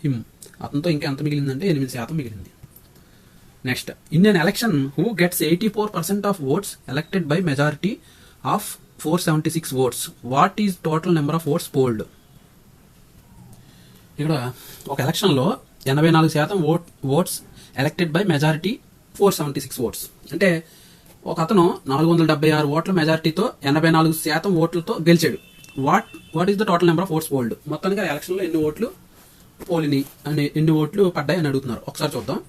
him? అతనితో ఇంకా ఎంత మిగిలిందంటే 8% మిగిలింది. Next, in an election who gets 84% of votes elected by majority of 476 votes, what is total number of votes polled? ఇక్కడ ఒక ఎలక్షన్లో 84% votes elected by majority 476 votes, అంటే ఒక అతను 476 ఓట్ల మెజారిటీతో 84% ఓట్లతో గెలిచాడు. What is the total number of votes polled? మొత్తానికి ఎలక్షన్లో ఎన్ని ఓట్లు పోలిని అని, ఎన్ని ఓట్లు పడ్డాయి అని అడుగుతున్నారు. ఒకసారి చూద్దాం.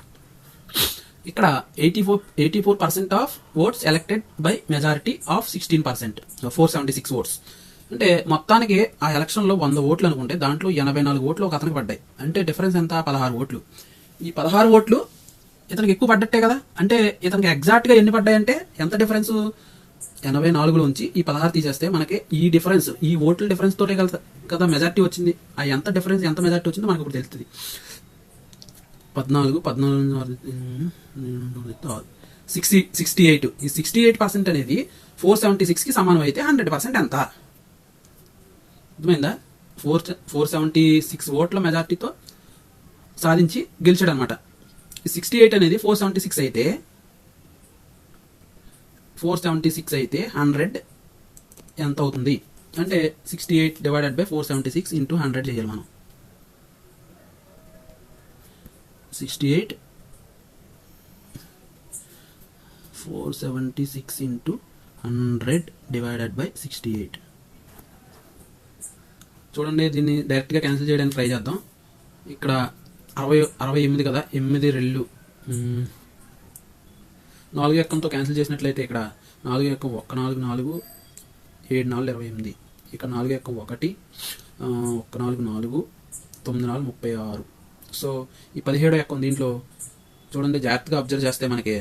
ఇక్కడ 84% of votes elected by majority of 16%, 476 votes. అంటే మొత్తానికి ఆ ఎలక్షన్లో 100 ఓట్లు అనుకుంటే దాంట్లో 84 ఓట్లు ఒక అతనికి పడ్డాయి. అంటే డిఫరెన్స్ ఎంత? 16 ఓట్లు. ఈ 16 ఓట్లు ఇతనికి ఎక్కువ పడ్డట్టే కదా. అంటే ఇతనికి ఎగ్జాక్ట్గా ఎన్ని పడ్డాయంటే ఎంత డిఫరెన్స్? 84లోంచి ఈ 16 తీసేస్తే మనకి ఈ డిఫరెన్స్, ఈ ఓట్ల డిఫరెన్స్ తోటే కదా మెజారిటీ వచ్చింది. ఆ ఎంత డిఫరెన్స్, ఎంత మెజారిటీ వచ్చిందో మనకు ఇప్పుడు తెలుస్తుంది. 68. ఈ 68% అనేది 476కి సమానం అయితే 100% ఎంత? అర్థమైందా? 476 ఓట్ల మెజారిటీతో సాధించి గెలిచాడు అనమాట. ఈ 68 అనేది 476 అయితే 100 ఎంత అవుతుంది అంటే 68 డివైడెడ్ బై 476 ఇంటూ 100 చేయాలి మనం. 68 476 ఇంటూ 100 డివైడెడ్ బై 68. చూడండి, దీన్ని డైరెక్ట్గా క్యాన్సిల్ చేయడానికి ట్రై చేద్దాం. ఇక్కడ 68 కదా, 8 రెళ్ళు 4 ఎక్కంతో క్యాన్సిల్ చేసినట్లయితే ఇక్కడ 4 ఎక్కం 1 4 4 7 4 28, ఇక్కడ 4 ఎక్కం 1 1 4 4 9 4 36. సో ఈ 17 ఎక్కం దీంట్లో చూడండి, జాగ్రత్తగా అబ్జర్వ్ చేస్తే మనకి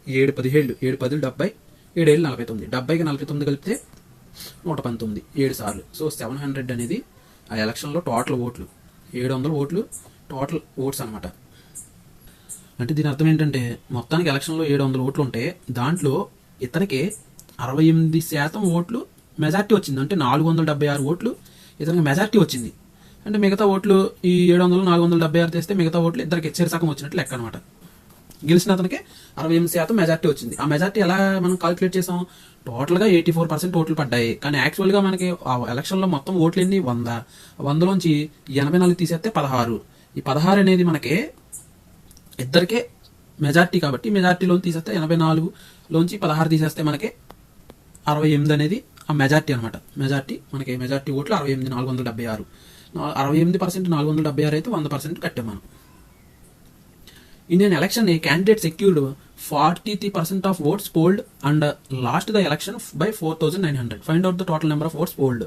7 17 7 10 70 7 49, 70కి 49 కలిపితే 119, 7 సార్లు. సో 700 అనేది ఆ ఎలక్షన్లో టోటల్ ఓట్లు, 700 ఓట్లు టోటల్ ఓట్స్ అనమాట. అంటే దీని అర్థం ఏంటంటే మొత్తానికి ఎలక్షన్లో 700 ఓట్లు ఉంటే దాంట్లో ఇతనికి 68% ఓట్లు మెజార్టీ వచ్చింది. అంటే 476 ఓట్లు ఇతనికి మెజార్టీ వచ్చింది. అంటే మిగతా ఓట్లు ఈ 700 476 తెస్తే మిగతా ఓట్లు ఇద్దరికి చెరసకం వచ్చినట్లు లెక్క అనమాట. గెలిచిన అతనికి 68% మెజార్టీ వచ్చింది. ఆ మెజార్టీ ఎలా మనం కాల్కులేట్ చేసాం? టోటల్గా 84% ఓట్లు పడ్డాయి, కానీ యాక్చువల్గా మనకి ఆ ఎలక్షన్లో మొత్తం ఓట్లు ఎన్ని? 100. 100లోంచి 84 తీసేస్తే 16. ఈ 16 అనేది మనకి ఇద్దరికే మెజార్టీ కాబట్టి మెజార్టీలో తీసేస్తే 84లోంచి 16 తీసేస్తే మనకి 68 అనేది ఆ మెజార్టీ అనమాట. మనకి మెజార్టీ ఓట్లు 68 476. 68% 476 అయితే 100% కట్టాం మనం. In an election, a candidate secured 43% of votes polled and lost the election by 4,900. Find out the total number of votes polled.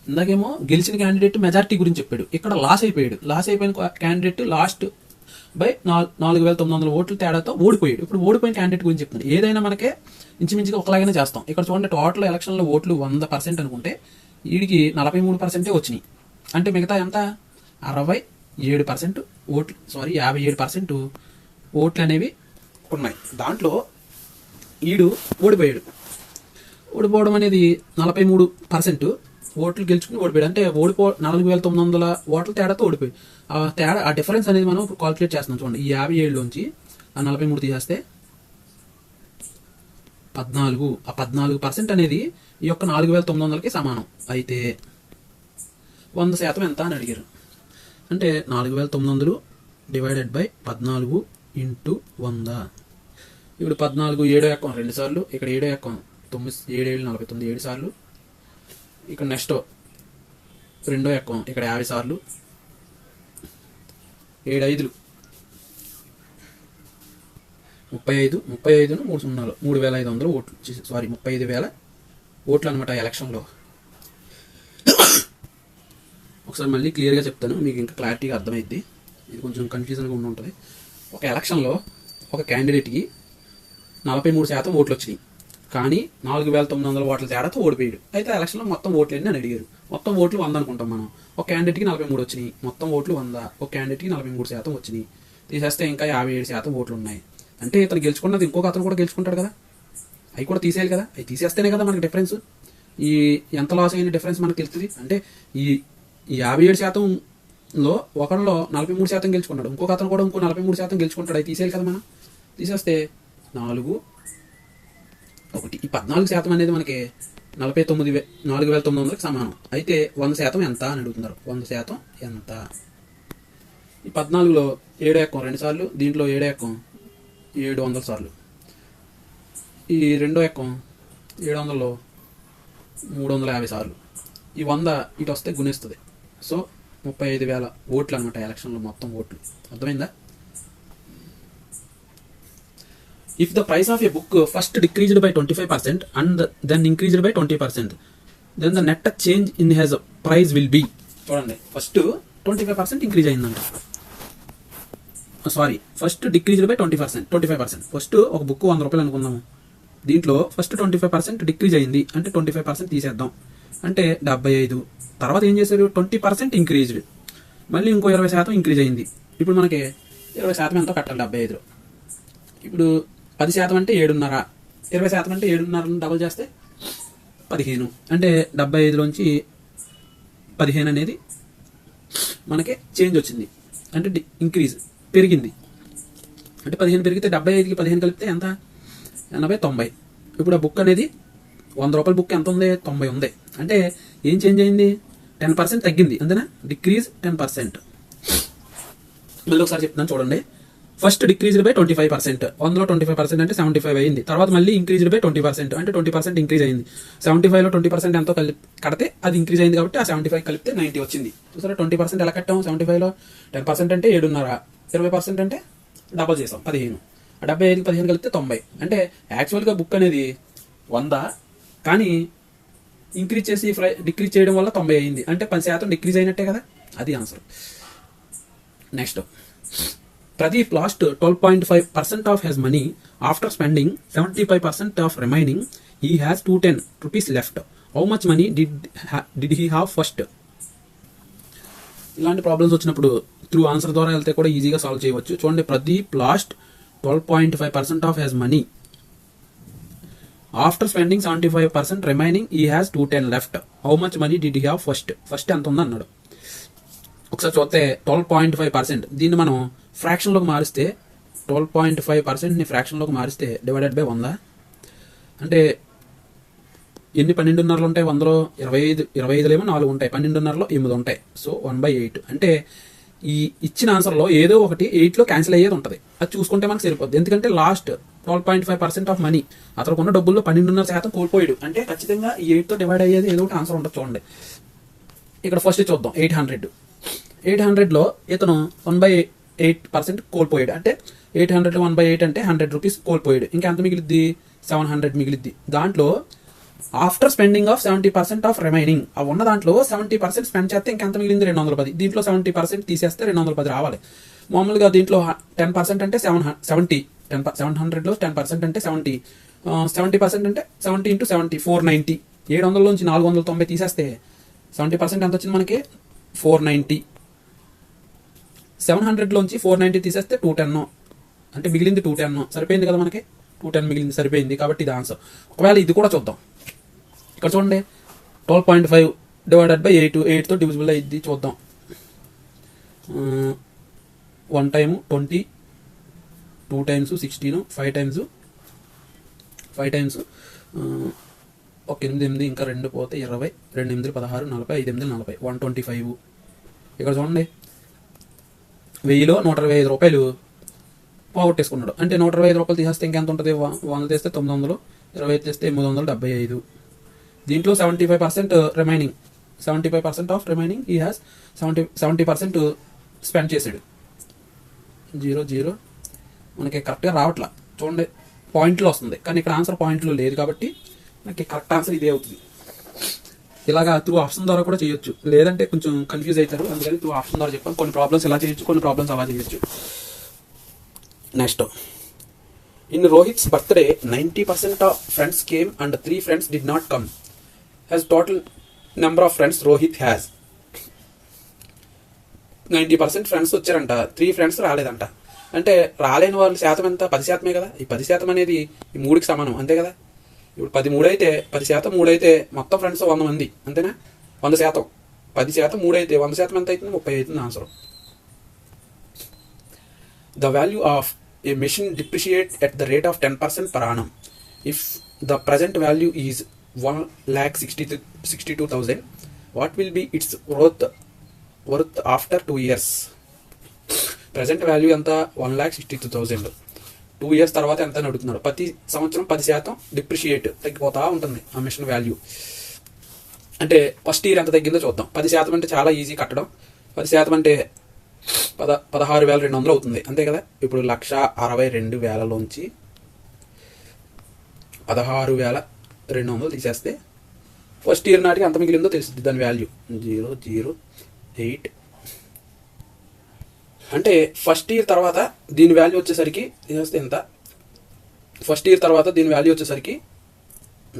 ఇందాకేమో గెలిచిన క్యాండిడేట్ మెజార్టీ గురించి చెప్పాడు, ఇక్కడ లాస్ అయిపోయిన క్యాండిడేట్ లాస్ట్ బై 4,900 ఓట్ల తేడాతో ఓడిపోయాడు. ఇప్పుడు ఓడిపోయిన క్యాండిడేట్ గురించి చెప్తున్నాడు. ఏదైనా మనకే ఇంచుమించుగా ఒకలాగానే చేస్తాం. ఇక్కడ చూడండి, టోటల్ ఎలక్షన్లో ఓట్లు 100% అనుకుంటే వీడికి 43% వచ్చినాయి. అంటే మిగతా ఎంత? 67% ఓట్లు 57% ఓట్లు అనేవి ఉన్నాయి. దాంట్లో ఈడు ఓడిపోవడం అనేది 43% ఓట్లు గెలుచుకుని ఓడిపోయాడు. అంటే 4,900 ఓట్ల తేడాతో ఓడిపోయాడు. ఆ డిఫరెన్స్ అనేది మనం ఇప్పుడు కాల్కులేట్ చేస్తున్నాం. చూడండి, ఈ 57లోంచి ఆ 43 తీసేస్తే 14. ఆ 14% అనేది ఈ యొక్క 4,900కి సమానం. అయితే 100% ఎంత అని అడిగారు. అంటే 4900 డివైడెడ్ బై 14 ఇంటూ 100. ఇప్పుడు 14 7 ఎక్కం 2 సార్లు, ఇక్కడ 7 ఎక్కం 9 7 7 49 7 సార్లు, ఇక్కడ నెక్స్ట్ 2 ఎక్కం ఇక్కడ 50 సార్లు, 7 5 35 35 3 సున్నాలు 3500 ఓట్లు, సారీ 35,000 ఓట్లు అనమాట ఎలక్షన్లో. ఒకసారి మళ్ళీ క్లియర్గా చెప్తాను, మీకు ఇంకా క్లారిటీగా అర్థమైద్ది. ఇది కొంచెం కన్ఫ్యూజన్గా ఉంటుంది. ఒక ఎలక్షన్లో ఒక క్యాండిడేట్కి 43% ఓట్లు వచ్చినాయి, కానీ 4900 ఓట్ల తేడాతో ఓడిపోయాడు. అయితే ఎలక్షన్లో మొత్తం ఓట్లు ఎన్ని అని అడిగారు. మొత్తం ఓట్లు 100 అనుకుంటాం మనం. ఒక క్యాండిడేట్కి 43 వచ్చినాయి, మొత్తం ఓట్లు 100. ఒక క్యాండిడేట్కి 43% వచ్చినాయి, తీసేస్తే ఇంకా 57% ఓట్లు ఉన్నాయి. అంటే ఇతను గెలుచుకున్నది ఇంకొక అతను కూడా గెలుచుకుంటాడు కదా, అవి కూడా తీసేయాలి కదా. అవి తీసేస్తేనే కదా మనకి డిఫరెన్స్, ఈ ఎంత లాస్ అయిన డిఫరెన్స్ మనకు తెలుస్తుంది. అంటే ఈ 57%లో ఒకరిలో 43% గెలుచుకున్నాడు, ఇంకొక అతను కూడా ఇంకో 43% గెలుచుకుంటాడు. అవి తీసేయాలి కదా మనం. తీసేస్తే 4 1 ఈ 14% అనేది మనకి 49,900కి సమానం. అయితే 100% ఎంత అని అడుగుతున్నారు. 100% ఎంత? ఈ 14లో 7 ఎక్కం 2 సార్లు, దీంట్లో 7 ఎక్కం 700 సార్లు, ఈ 2 ఎక్కం 700లో 350 సార్లు, ఈ 100 ఇటు వస్తే గుణిస్తుంది. సో 35,000 ఓట్లు అనమాట ఎలక్షన్లో మొత్తం ఓట్లు. అర్థమైందా? If the price of a book first decreased by 25% and then increased by 20%, then the net change in his price will be. చూడండి, ఫస్ట్ 25% ఇంక్రీజ్ అయిందంట. Sorry, first decreased by 25%. First ఒక బుక్ 100 రూపాయలు అనుకుందాము, దీంట్లో ఫస్ట్ 25% డిక్రీజ్ అయింది, అంటే 25% తీసేద్దాం, అంటే 75. తర్వాత ఏం చేశారు, 20% ఇంక్రీజ్డ్, మళ్ళీ ఇంకో 20% ఇంక్రీజ్ అయింది. ఇప్పుడు మనకి 20% ఎంతో కట్టాలి 75లో. ఇప్పుడు 10% అంటే 7.5, 20% అంటే 7.5 డబుల్ చేస్తే 15, అంటే 75లోంచి 15 అనేది మనకి చేంజ్ వచ్చింది, అంటే ఇంక్రీజ్ పెరిగింది. అంటే 15 పెరిగితే 75కి 15 కలిపితే ఎంత, 80 90. ఇప్పుడు ఆ బుక్ అనేది 100 రూపాయల బుక్ ఎంత ఉంది, 90 ఉంది. అంటే ఏం చేంజ్ అయింది, 10% తగ్గింది, అంతేనా? డిక్రీజ్ 10%. మళ్ళీ ఒకసారి చెప్తున్నాను చూడండి. ఫస్ట్ డిక్రీజ్డ్ బై 25%, 100లో 25% అంటే 75 అయింది. తర్వాత మళ్ళీ ఇంక్రీజ్డ్ బై 20%, అంటే 20% ఇంక్రీజ్ అయింది. 75లో 20% ఎంతో కడితే అది ఇంక్రీజ్ అయింది, కాబట్టి ఆ 75 కలిపితే 90 వచ్చింది. చూసారా 20% ఎలా కట్టాం, 75లో 10% అంటే 7.5, 20% అంటే డబల్ చేసాం 15, 75కి 15 కలిపితే 90. అంటే యాక్చువల్గా బుక్ అనేది 100, కానీ ఇంక్రీజ్ చేసి డిక్రీజ్ చేయడం వల్ల 90 అయింది, అంటే 10% డిక్రీజ్ అయినట్టే కదా. అది answer. Next, Pradeep lost 12.5% of his money after spending 75% of remaining. He has 210 rupees left. How much money did he have first? ఇలాంటి ప్రాబ్లమ్స్ వచ్చినప్పుడు త్రూ ఆన్సర్ ద్వారా వెళ్తే కూడా ఈజీగా సాల్వ్ చేయవచ్చు. చూడండి, Pradeep last 12.5% of his money after spending 75% remaining. He has 210 left. How much money did he have first? First ఎంత ఉంది అన్నాడు. ఒకసారి చూస్తే 12.5%, దీన్ని మనం ఫ్రాక్షన్లోకి మారిస్తే 12.5%ని ఫ్రాక్షన్లోకి మారిస్తే డివైడెడ్ బై 100, అంటే ఎన్ని 12.5 ఉంటాయి 100లో, 25 4 ఉంటాయి, 12.5లో 8 ఉంటాయి. సో 1/8. అంటే ఈ ఇచ్చిన ఆన్సర్లో ఏదో ఒకటి 8లో క్యాన్సిల్ అయ్యేది ఉంటుంది, అది చూసుకుంటే మనకు సరిపోద్ది. ఎందుకంటే లాస్ట్ 12.5% ఆఫ్ మనీ, అతనికి ఉన్న డబ్బుల్లో 12.5% కోల్పోయాడు, అంటే ఖచ్చితంగా ఈ 8తో డివైడ్ అయ్యేది ఏదో ఒకటి ఆన్సర్ ఉంటుంది. చూడండి, ఇక్కడ ఫస్ట్ చూద్దాం. 800లో ఇతను 1/8% కోల్పోయాడు, అంటే 800లో 1/8 అంటే 100 రూపీస్ కోల్పోయాడు. ఇంకా ఎంత మిగిలిద్ది, 700 మిగిలిద్ది. దాంట్లో after spending of 70% of remaining, ఆ ఉన్న దాంట్లో 70% స్పెండ్ చేస్తే ఇంకెంత మిగిలింది, 210. దీంట్లో 70% తీసేస్తే 210 రావాలి. మామూలుగా దీంట్లో 10% అంటే 70, 700లో 10% అంటే 70, 70% అంటే 70 × 70 490. 700లోంచి 490 తీసేస్తే 70% ఎంత వచ్చింది మనకి, 490. 700లోంచి 490 తీసేస్తే 210, అంటే మిగిలింది 210. సరిపోయింది కదా మనకి, 210 మిగిలింది, సరిపోయింది. కాబట్టి ఇది ఆన్సర్. ఒకవేళ ఇది కూడా చూద్దాం. ఇక్కడ చూడండి, 12.5 డివైడెడ్ బై 8తో డివిజిబుల్ అయ్యింది. చూద్దాం. 1 టైము 20, 2 టైమ్స్ 16, 5 టైమ్స్ 1 8 ఇంకా 2 పోతే 20, 2 8 16, 40, 5 8 40, 125. ఇక్కడ చూడండి, 1000లో 125 రూపాయలు పోగొట్టేసుకున్నాడు. అంటే 125 రూపాయలు తీసేస్తే ఇంకెంత ఉంటుంది? 100 తీస్తే 900, 25 తీస్తే 875. దీంట్లో 75% రిమైనింగ్, 75% ఆఫ్ రిమైనింగ్ ఈ హ్యాస్ 70% స్పెండ్ చేసాడు. 0 మనకి కరెక్ట్గా రావట్లా చూడండి, పాయింట్లో వస్తుంది కానీ ఇక్కడ ఆన్సర్ పాయింట్లో లేదు కాబట్టి మనకి కరెక్ట్ ఆన్సర్ ఇదే అవుతుంది. ఇలాగా త్రూ ఆప్షన్ ద్వారా కూడా చేయొచ్చు, లేదంటే కొంచెం కన్ఫ్యూజ్ అవుతారు, అందుకని త్రూ ఆప్షన్ ద్వారా చెప్పాను. కొన్ని ప్రాబ్లమ్స్ ఇలా చేయొచ్చు, కొన్ని ప్రాబ్లమ్స్ అలా చేయొచ్చు. Next, in Rohit's birthday 90% of friends came and 3 friends did not come. Has total number of friends Rohit has. 90% friends వచ్చారంట, 3 friends రాలేదంట. అంటే రాలేని వాళ్ళ శాతం ఎంత? 10% కదా. ఈ 10% అనేది ఈ 3కి సమానం, అంతే కదా. ఇప్పుడు 10 3 అయితే 10% 3 అయితే మొత్తం ఫ్రెండ్స్ 100 మంది, అంతేనా? 100%, 10% 3 అయితే 100% ఎంత అవుతుంది? 30 అవుతుంది answer. The value of a machine depreciates at the rate of 10% per annum. If the present value is 1,62,000, what will be its worth after 2 years? Present value ఎంత? 1,62,000. 2 years తర్వాత ఎంత అని అడుగుతున్నారు. ప్రతి సంవత్సరం 10% డిప్రిషియేట్ తగ్గిపోతా ఉంటుంది ఆ మిషన్ వాల్యూ. అంటే ఫస్ట్ ఇయర్ ఎంత తగ్గిందో చూద్దాం. 10% అంటే చాలా ఈజీ కట్టడం. 10% అంటే 16,200 అవుతుంది, అంతే కదా. ఇప్పుడు 1,62,000లోంచి 16,200 తీసేస్తే ఫస్ట్ ఇయర్ నాటికి ఎంత మిగిలిందో తెలుస్తుంది దాని వాల్యూ. 008. అంటే ఫస్ట్ ఇయర్ తర్వాత దీని వాల్యూ వచ్చేసరికి తీసేస్తే ఎంత? ఫస్ట్ ఇయర్ తర్వాత దీని వాల్యూ వచ్చేసరికి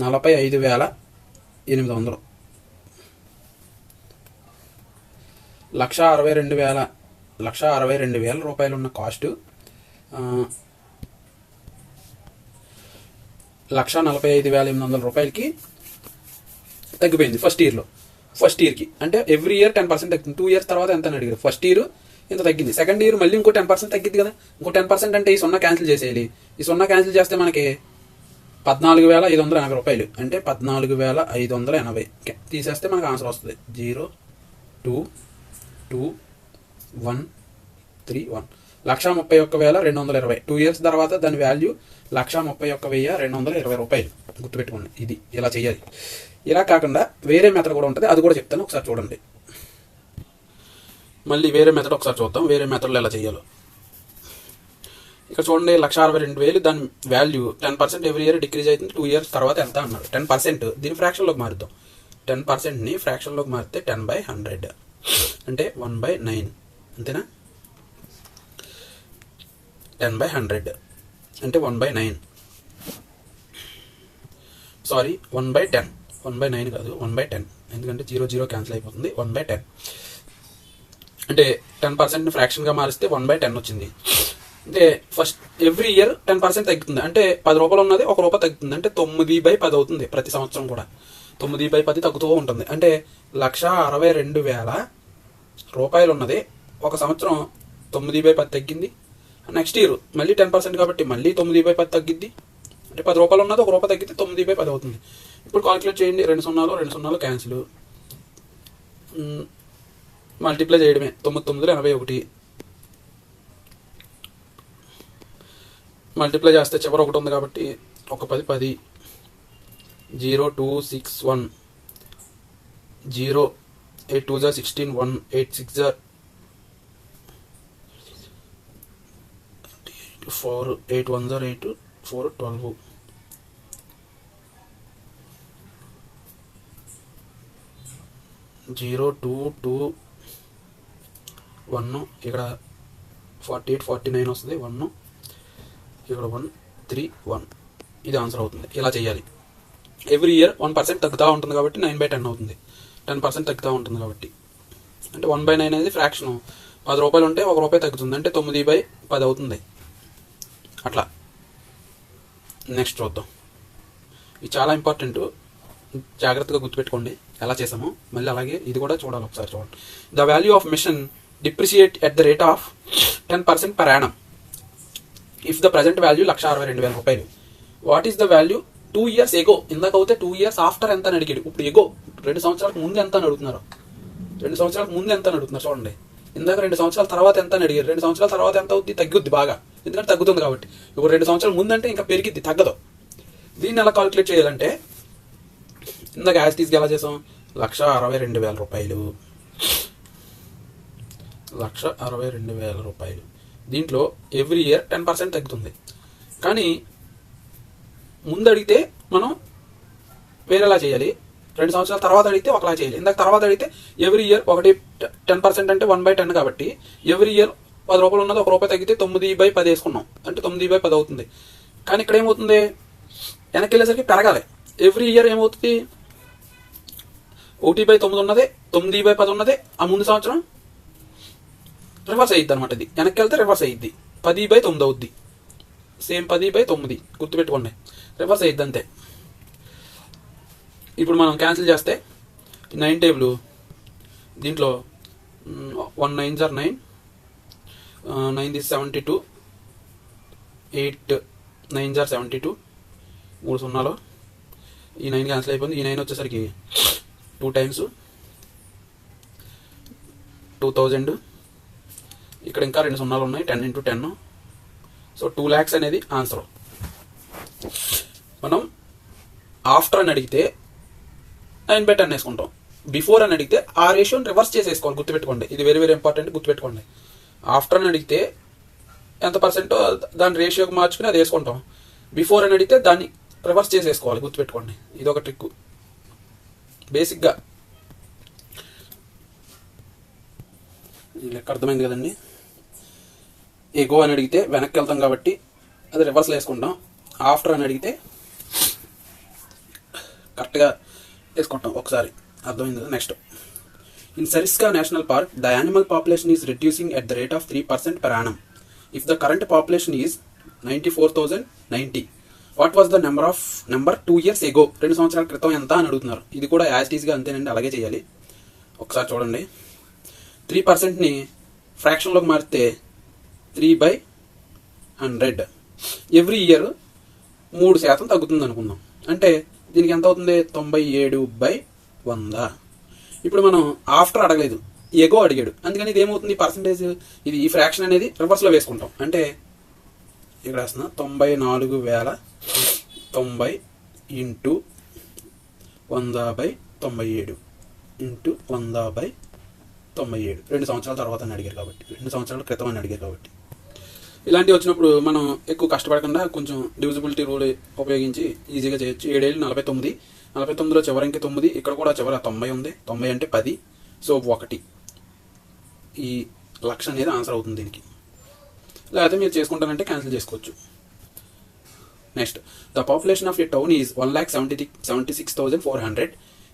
45,800. 1,62,000 రూపాయలు ఉన్న కాస్ట్ 1,45,800 రూపాయలకి తగ్గిపోయింది ఫస్ట్ ఇయర్లో. ఫస్ట్ ఇయర్కి అంటే ఎవ్రీ ఇయర్ 10% తగ్గింది. 2 years తర్వాత ఎంత అని అడిగారు. ఫస్ట్ ఇయర్ ఇంత తగ్గింది, సెకండ్ ఇయర్ మళ్ళీ ఇంకో 10% తగ్గింది కదా. ఇంకో 10% అంటే ఈ 0 క్యాన్సిల్ చేసేయాలి. ఈ 0 క్యాన్సిల్ చేస్తే మనకి 14,580 రూపాయలు, అంటే 14,580 తీసేస్తే మనకు ఆన్సర్ వస్తుంది. 0 2 2 1 3 1. 1,31,220. 2 years తర్వాత దాని వాల్యూ 1,31,220 రూపాయలు. గుర్తుపెట్టుకోండి, ఇది ఇలా చేయాలి. ఇలా కాకుండా వేరే మెథడ్ కూడా ఉంటుంది, అది కూడా చెప్తాను, ఒకసారి చూడండి. మళ్ళీ వేరే మెథడ్ ఒకసారి చూద్దాం, వేరే మెథడ్లో ఎలా చేయాలో. ఇక్కడ చూడండి, 1,62,000 దాని వాల్యూ 10% ఎవ్రీ ఇయర్ డిక్రీజ్ అవుతుంది. 2 years తర్వాత ఎంత అన్నారు? 10%. దీన్ని ఫ్రాక్షన్లోకి మారుద్దాం. 10%ని ఫ్రాక్షన్లోకి మారితే 10/100 అంటే 1/9, అంతేనా? 10/100 అంటే 1/9. సారీ, 1/10. 1/9 కాదు, 1/10, ఎందుకంటే 0 క్యాన్సిల్ అయిపోతుంది. 1/10 అంటే 10% ఫ్రాక్షన్గా మారిస్తే 1/10 వచ్చింది. అంటే ఫస్ట్ ఎవ్రీ ఇయర్ 10% తగ్గుతుంది. అంటే 10 రూపాయలు ఉన్నది 1 రూపాయి తగ్గుతుంది, అంటే 9/10 అవుతుంది. ప్రతి సంవత్సరం కూడా 9/10 తగ్గుతూ ఉంటుంది. అంటే 1,62,000 రూపాయలు ఉన్నది ఒక సంవత్సరం 9/10 తగ్గింది. నెక్స్ట్ ఇయర్ మళ్ళీ 10% కాబట్టి మళ్ళీ 9/10 తగ్గిద్ది. అంటే 10 రూపాయలు ఉన్నది 1 రూపాయి తగ్గితే 9/10 అవుతుంది. ఇప్పుడు కాల్కులేట్ చేయండి. 2 0 క్యాన్సిల్, మల్టిప్లై చేయడమే. 9,981 మల్టిప్లై చేస్తే చివరి ఒకటి ఉంది కాబట్టి 1 10 0 2 6 1 0 8 2 16 1 8 6 4 8 1 8 4 12 0 2 2 1 ఇక్కడ 48 49 వస్తుంది. 1 ఇక్కడ 1 3 1 ఇది ఆన్సర్ అవుతుంది. ఇలా చేయాలి. ఎవ్రీ ఇయర్ 1% తగ్గుతూ ఉంటుంది కాబట్టి 9/10 అవుతుంది. 10% తగ్గుతూ ఉంటుంది కాబట్టి అంటే 1/9 అనేది ఫ్రాక్షన్. 10 రూపాయలు ఉంటే 1 రూపాయి తగ్గుతుంది, అంటే 9/10 అవుతుంది. అట్లా నెక్స్ట్ చూద్దాం. ఇది చాలా ఇంపార్టెంట్, జాగ్రత్తగా గుర్తుపెట్టుకోండి ఎలా చేసామో. మళ్ళీ అలాగే ఇది కూడా చూడాలి, ఒకసారి చూడండి. The value of machine depreciate at the rate of 10% per annum if the present value 1,62,000 రూపాయలు. What is the value 2 years ago? ఇందాక అయితే 2 years ఆఫ్టర్ ఎంత అని అడిగాడు. ఇప్పుడు ఎగో 2 సంవత్సరాలకు ముందు ఎంత అని అడుగుతున్నారు. 2 సంవత్సరాలకు ముందు ఎంత అని అడుగుతున్నారు. చూడండి, ఇందాక 2 సంవత్సరాల తర్వాత ఎంత అని అడిగారు. 2 సంవత్సరాల తర్వాత ఎంత అవుద్ది? తగ్గుద్ది బాగా, ఎందుకంటే తగ్గుతుంది కాబట్టి. ఇప్పుడు 2 సంవత్సరాల ముందంటే ఇంకా పెరిగిద్ది, తగ్గదు. దీన్ని ఎలా కాలిక్యులేట్ చేయాలంటే ఇందాక యాజిటీస్గా ఎలా చేసాం? 1,62,000 రూపాయలు, 1,62,000 రూపాయలు. దీంట్లో ఎవ్రీ ఇయర్ 10% తగ్గుతుంది. కానీ ముందు అడిగితే మనం వేరేలా చేయాలి, 2 సంవత్సరాల తర్వాత అడిగితే ఒకలా చేయాలి. ఇందాక తర్వాత అడిగితే ఎవ్రీ ఇయర్ ఒకటి 10% అంటే 1/10 కాబట్టి ఎవ్రీ ఇయర్ 10 రూపాయలు ఉన్నది 1 రూపాయి తగ్గితే 9/10 వేసుకున్నాం అంటే 9/10 అవుతుంది. కానీ ఇక్కడ ఏమవుతుంది? వెనక్కి వెళ్ళేసరికి పెరగాలి. ఎవ్రీ ఇయర్ ఏమవుతుంది? 1/9 ఉన్నదే 9/10 ఉన్నదే ఆ ముందు సంవత్సరం రివర్స్ అయ్యిద్ది అనమాట. ఇది వెనక్కి వెళ్తే రివర్స్ అయ్యిద్ది, 10/9 అవుద్ది. సేమ్ 10/9 గుర్తుపెట్టుకోండి, రివర్స్ అయ్యిద్ది అంతే. ఇప్పుడు మనం క్యాన్సిల్ చేస్తే 9 టేబుల్ దీంట్లో 1 9s are 9, 9 is 72, 8 9s are 72, 3 సున్నాలు. ఈ 9 క్యాన్సిల్ అయిపోయింది. ఈ 9 వచ్చేసరికి 2 times 2000. ఇక్కడ ఇంకా 2 సున్నాలు ఉన్నాయి, 10 into 10. సో 2 lakhs అనేది ఆన్సర్. మనం ఆఫ్టర్ అని అడిగితే 9/10 వేసుకుంటాం, బిఫోర్ అని అడిగితే ఆ రేషియోని రివర్స్ చేసేసుకోవాలి. గుర్తుపెట్టుకోండి, ఇది వెరీ వెరీ ఇంపార్టెంట్, గుర్తుపెట్టుకోండి. ఆఫ్టర్ అని అడిగితే ఎంత పర్సెంటో దాని రేషియోకి మార్చుకుని అది వేసుకుంటాం. బిఫోర్ అని అడిగితే దాన్ని రివర్స్ చేసేసుకోవాలి. గుర్తుపెట్టుకోండి, ఇది ఒక ట్రిక్ బేసిక్గా. లెక్క అర్థమైంది కదండి. ఎగో అని అడిగితే వెనక్కి వెళ్తాం కాబట్టి అది రివర్స్లో వేసుకుంటాం. ఆఫ్టర్ అని అడిగితే కరెక్ట్గా వేసుకుంటాం. ఒకసారి అర్థమైంది కదా. Next, in Sariska national park the animal population is reducing at the rate of 3% per annum. If the current population is 94,090, what was the number 2 years ago? 2 సంవత్సరాల క్రితం ఎంత అని అడుగుతున్నారు. ఇది కూడా యాజ్ టీజ్గా అంతేనండి, అలాగే చేయాలి. ఒకసారి చూడండి, 3%ని ఫ్రాక్షన్లోకి మారితే 3/100. ఎవ్రీ ఇయర్ 3% తగ్గుతుంది అనుకుందాం. అంటే దీనికి ఎంత అవుతుంది? 97/100. ఇప్పుడు మనం ఆఫ్టర్ అడగలేదు, ఎగో అడిగాడు, అందుకని ఇది ఏమవుతుంది? పర్సంటేజ్ ఇది ఈ ఫ్రాక్షన్ అనేది రివర్స్లో వేసుకుంటాం. అంటే ఇక్కడ వేస్తున్నా 94,090 ఇంటూ 100/97 ఇంటూ 100/97. 2 సంవత్సరాల తర్వాత అని అడిగారు కాబట్టి, 2 సంవత్సరాల క్రితం అని అడిగారు కాబట్టి. ఇలాంటివి వచ్చినప్పుడు మనం ఎక్కువ కష్టపడకుండా కొంచెం డివిజిబిలిటీ రూల్ ఉపయోగించి ఈజీగా చేయొచ్చు. 7 ఏళ్ళు 49, 49లో చివరికి 9, ఇక్కడ కూడా చివర 90 ఉంది. 90 అంటే 10, సో 1. ఈ 1,00,000 అనేది ఆన్సర్ అవుతుంది దీనికి. లేకపోతే మీరు చేసుకుంటానంటే క్యాన్సిల్ చేసుకోవచ్చు. Next, the population of a town is 1,76,400.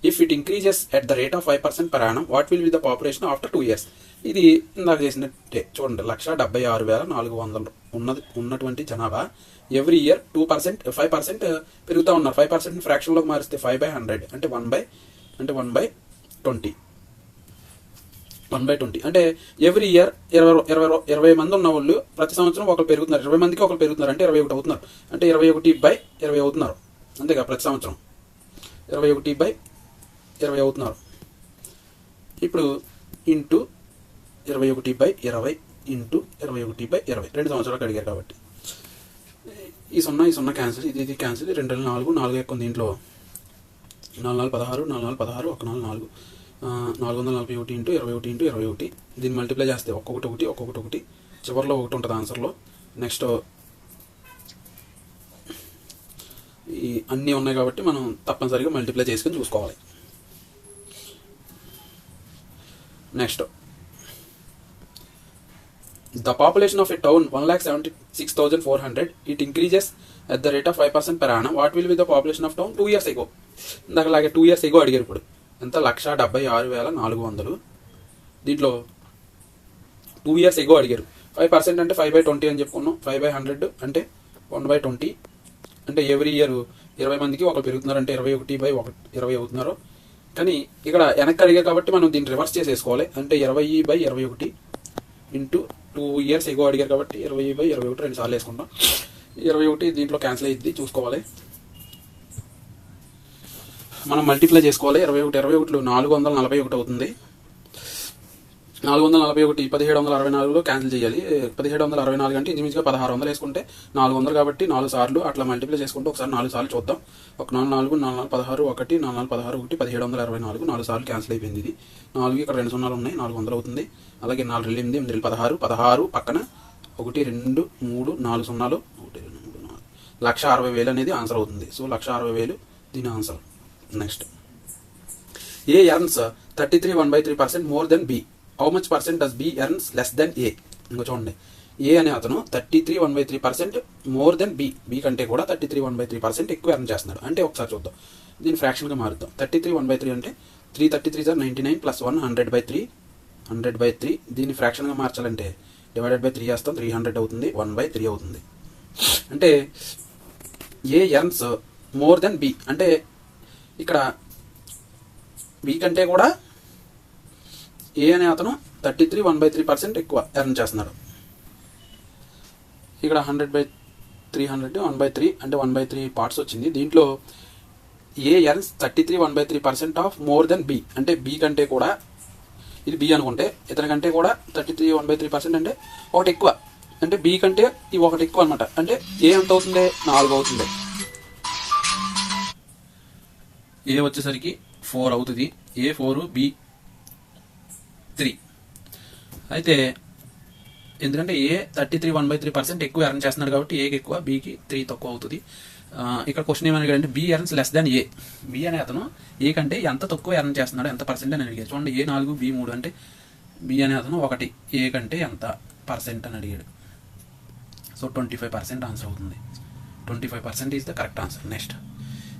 If it increases at the rate of 5% per annum, what will be the population after 2 years? ఇది ఇందాక చేసినట్టే చూడండి, 1,76,400 ఉన్నటువంటి జనాభా ఎవ్రీ ఇయర్ 5% పెరుగుతూ ఉన్నారు. 5% ఫ్రాక్షన్లోకి మారిస్తే 5/100 అంటే 1/20. 1/20 అంటే ఎవ్రీ ఇయర్ 20 మంది ఉన్న వాళ్ళు ప్రతి సంవత్సరం ఒకరు పెరుగుతున్నారు. 20 మందికి ఒకరు పెరుగుతున్నారు అంటే 21 అవుతున్నారు. అంటే 21/20 అవుతున్నారు. అంతేగా, ప్రతి సంవత్సరం 21/20 అవుతున్నారు. ఇప్పుడు ఇంటూ 21/20 ఇంటూ 21/20, 2 సంవత్సరాలకు అడిగారు కాబట్టి ఈ 0 క్యాన్సిల్, ఇది క్యాన్సిల్. 2 4, 4 ఎక్కువ దీంట్లో 4 16, 4 16, 1 4 441 ఇంటూ 21 ఇంటూ 21. దీన్ని మల్టిప్లై చేస్తే ఒక్కొక్కటి చివరిలో 1 ఉంటుంది ఆన్సర్లో. నెక్స్ట్ ఈ అన్నీ ఉన్నాయి కాబట్టి మనం తప్పనిసరిగా మల్టిప్లై చేసుకొని చూసుకోవాలి. Next, the population of a town 1,76,400. It increases at the rate of 5% per annum. What will be the population of town 2 years ago? ఇందాకలాగే 2 years ago అడిగారు. ఇప్పుడు ఎంత? 1,76,400. దీంట్లో 2 years ago అడిగారు. 5% అంటే 5/20 అని చెప్పుకున్నాం. 5/100 అంటే 1/20. అంటే ఎవ్రీ ఇయర్ 20 మందికి ఒకరు పెరుగుతున్నారు అంటే 21/20 అవుతున్నారు. కానీ ఇక్కడ వెనక్కి అడిగారు కాబట్టి మనం దీన్ని రివర్స్ చేసేసుకోవాలి. అంటే 20/21 ఇంటూ 2 years ago అడిగారు కాబట్టి 20/21 2 సార్లు వేసుకుంటాం. 21 దీంట్లో క్యాన్సిల్ అయ్యింది, చూసుకోవాలి. మనం మల్టిప్లై చేసుకోవాలి. 21 441 అవుతుంది. 441 1764లో క్యాన్సిల్ చేయాలి. 1764 అంటే ఇంచుమించుగా 1600 వేసుకుంటే 400 కాబట్టి 4 సార్లు అట్లా మల్టిప్లై చేసుకుంటే ఒకసారి 4 సార్లు చూద్దాం. 1 4 4 4 16 1 4 16 1 1764 4 సార్లు క్యాన్సిల్ అయిపోయింది. ఇది 4 ఇక్కడ 2 సున్నాలు ఉన్నాయి, 400 అవుతుంది. అలాగే 4 8 8 16 16 పక్కన 1 2 3 4 సున్నాలు 1 2 3 4 1,60,000 అనేది ఆన్సర్ అవుతుంది. సో 1,60,000 దీని answer. Next, A earns 33 1/3% more than B. How much percent does B earns less than A? ఇంకో చూడండి, ఏ అనే అతను 33 1/3% మోర్ దెన్ బి, బి కంటే కూడా 33 1/3% ఎక్కువ ఎర్న్ చేస్తున్నాడు. అంటే ఒకసారి చూద్దాం, దీన్ని ఫ్రాక్షన్గా మారుద్దాం. 33 1/3 అంటే 333 సార్ 99 ప్లస్ 1 100/3 100/3. దీన్ని ఫ్రాక్షన్గా మార్చాలంటే డివైడెడ్ బై 3 చేస్తాం, 300 అవుతుంది, 1/3 అవుతుంది. అంటే ఏ ఎర్న్స్ మోర్ దెన్ బి అంటే ఇక్కడ బి కంటే కూడా ఏ అనే అతను 33 1/3% ఎక్కువ ఎర్న్ చేస్తున్నాడు. ఇక్కడ 100/300 1/3 అంటే 1/3 పార్ట్స్ వచ్చింది. దీంట్లో A earns 33 1/3% of more than B అంటే బి కంటే కూడా, ఇది బి అనుకుంటే ఇతని కంటే కూడా 33 1/3% అంటే ఒకటి ఎక్కువ, అంటే బి కంటే ఈ ఒకటి ఎక్కువ అనమాట. అంటే ఏ ఎంత అవుతుంది, 4 అవుతుంది. ఏ వచ్చేసరికి 4 అవుతుంది, ఏ 4 బి 3. అయితే ఎందుకంటే ఏ 33 1/3% ఎక్కువ ఎర్న్ చేస్తున్నాడు కాబట్టి ఏకి ఎక్కువ, బికి 3 తక్కువ అవుతుంది. ఇక్కడ క్వశ్చన్ ఏమని అడిగాడు అంటే బి ఎర్న్స్ లెస్ దాన్ ఏ, బి అనే అతను ఏ కంటే ఎంత తక్కువ ఎర్న్ చేస్తున్నాడు, ఎంత పర్సెంట్ అని అడిగాడు. చూడండి, ఏ 4 బి 3 అంటే బి అనే అతను 1, ఏ కంటే ఎంత పర్సెంట్ అని అడిగాడు. సో 25% ఆన్సర్ అవుతుంది. 25% is the correct answer. Next,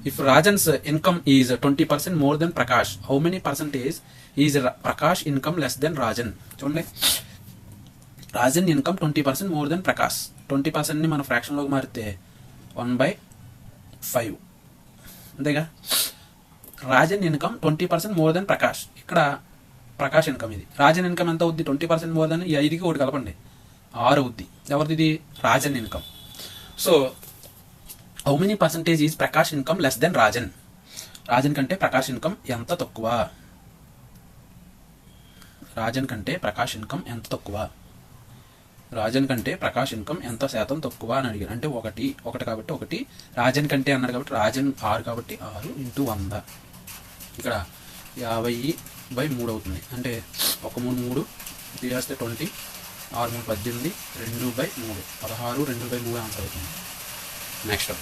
if Rajan's income is 20% more than Prakash, how many percentage is Prakash income less than Rajan? చూడండి, Rajan income 20% more than Prakash. 20%ని మన ఫ్రాక్షన్లోకి మారితే 1/5 అంతేగా. Rajan income 20% more than Prakash. ఇక్కడ ప్రకాష్ ఇన్కమ్ ఇది. రాజన్ ఇన్కమ్ ఎంత అవుద్ది, 20% మోర్ దెన్ ఈ 5కి ఒకటి కలపండి, 6 అవుద్ది. ఎవరిది ఇది, Rajan income. So how many percentage is Prakash income less than Rajan? Rajan కంటే ప్రకాష్ ఇన్కమ్ ఎంత తక్కువ? రాజన్ కంటే ప్రకాష్ ఇన్కమ్ ఎంత తక్కువ? రాజన్ కంటే ప్రకాష్ ఇన్కమ్ ఎంత శాతం తక్కువ అని అడిగారు. అంటే 1 కాబట్టి 1, రాజన్ కంటే అన్నారు కాబట్టి రాజన్ 6 కాబట్టి 6 × 100. ఇక్కడ 50/3 అవుతుంది. అంటే 1 3 3 తీసేస్తే 20, 6 3 18, 2/3 16 2/3 ఆన్సర్ అవుతుంది. నెక్స్ట్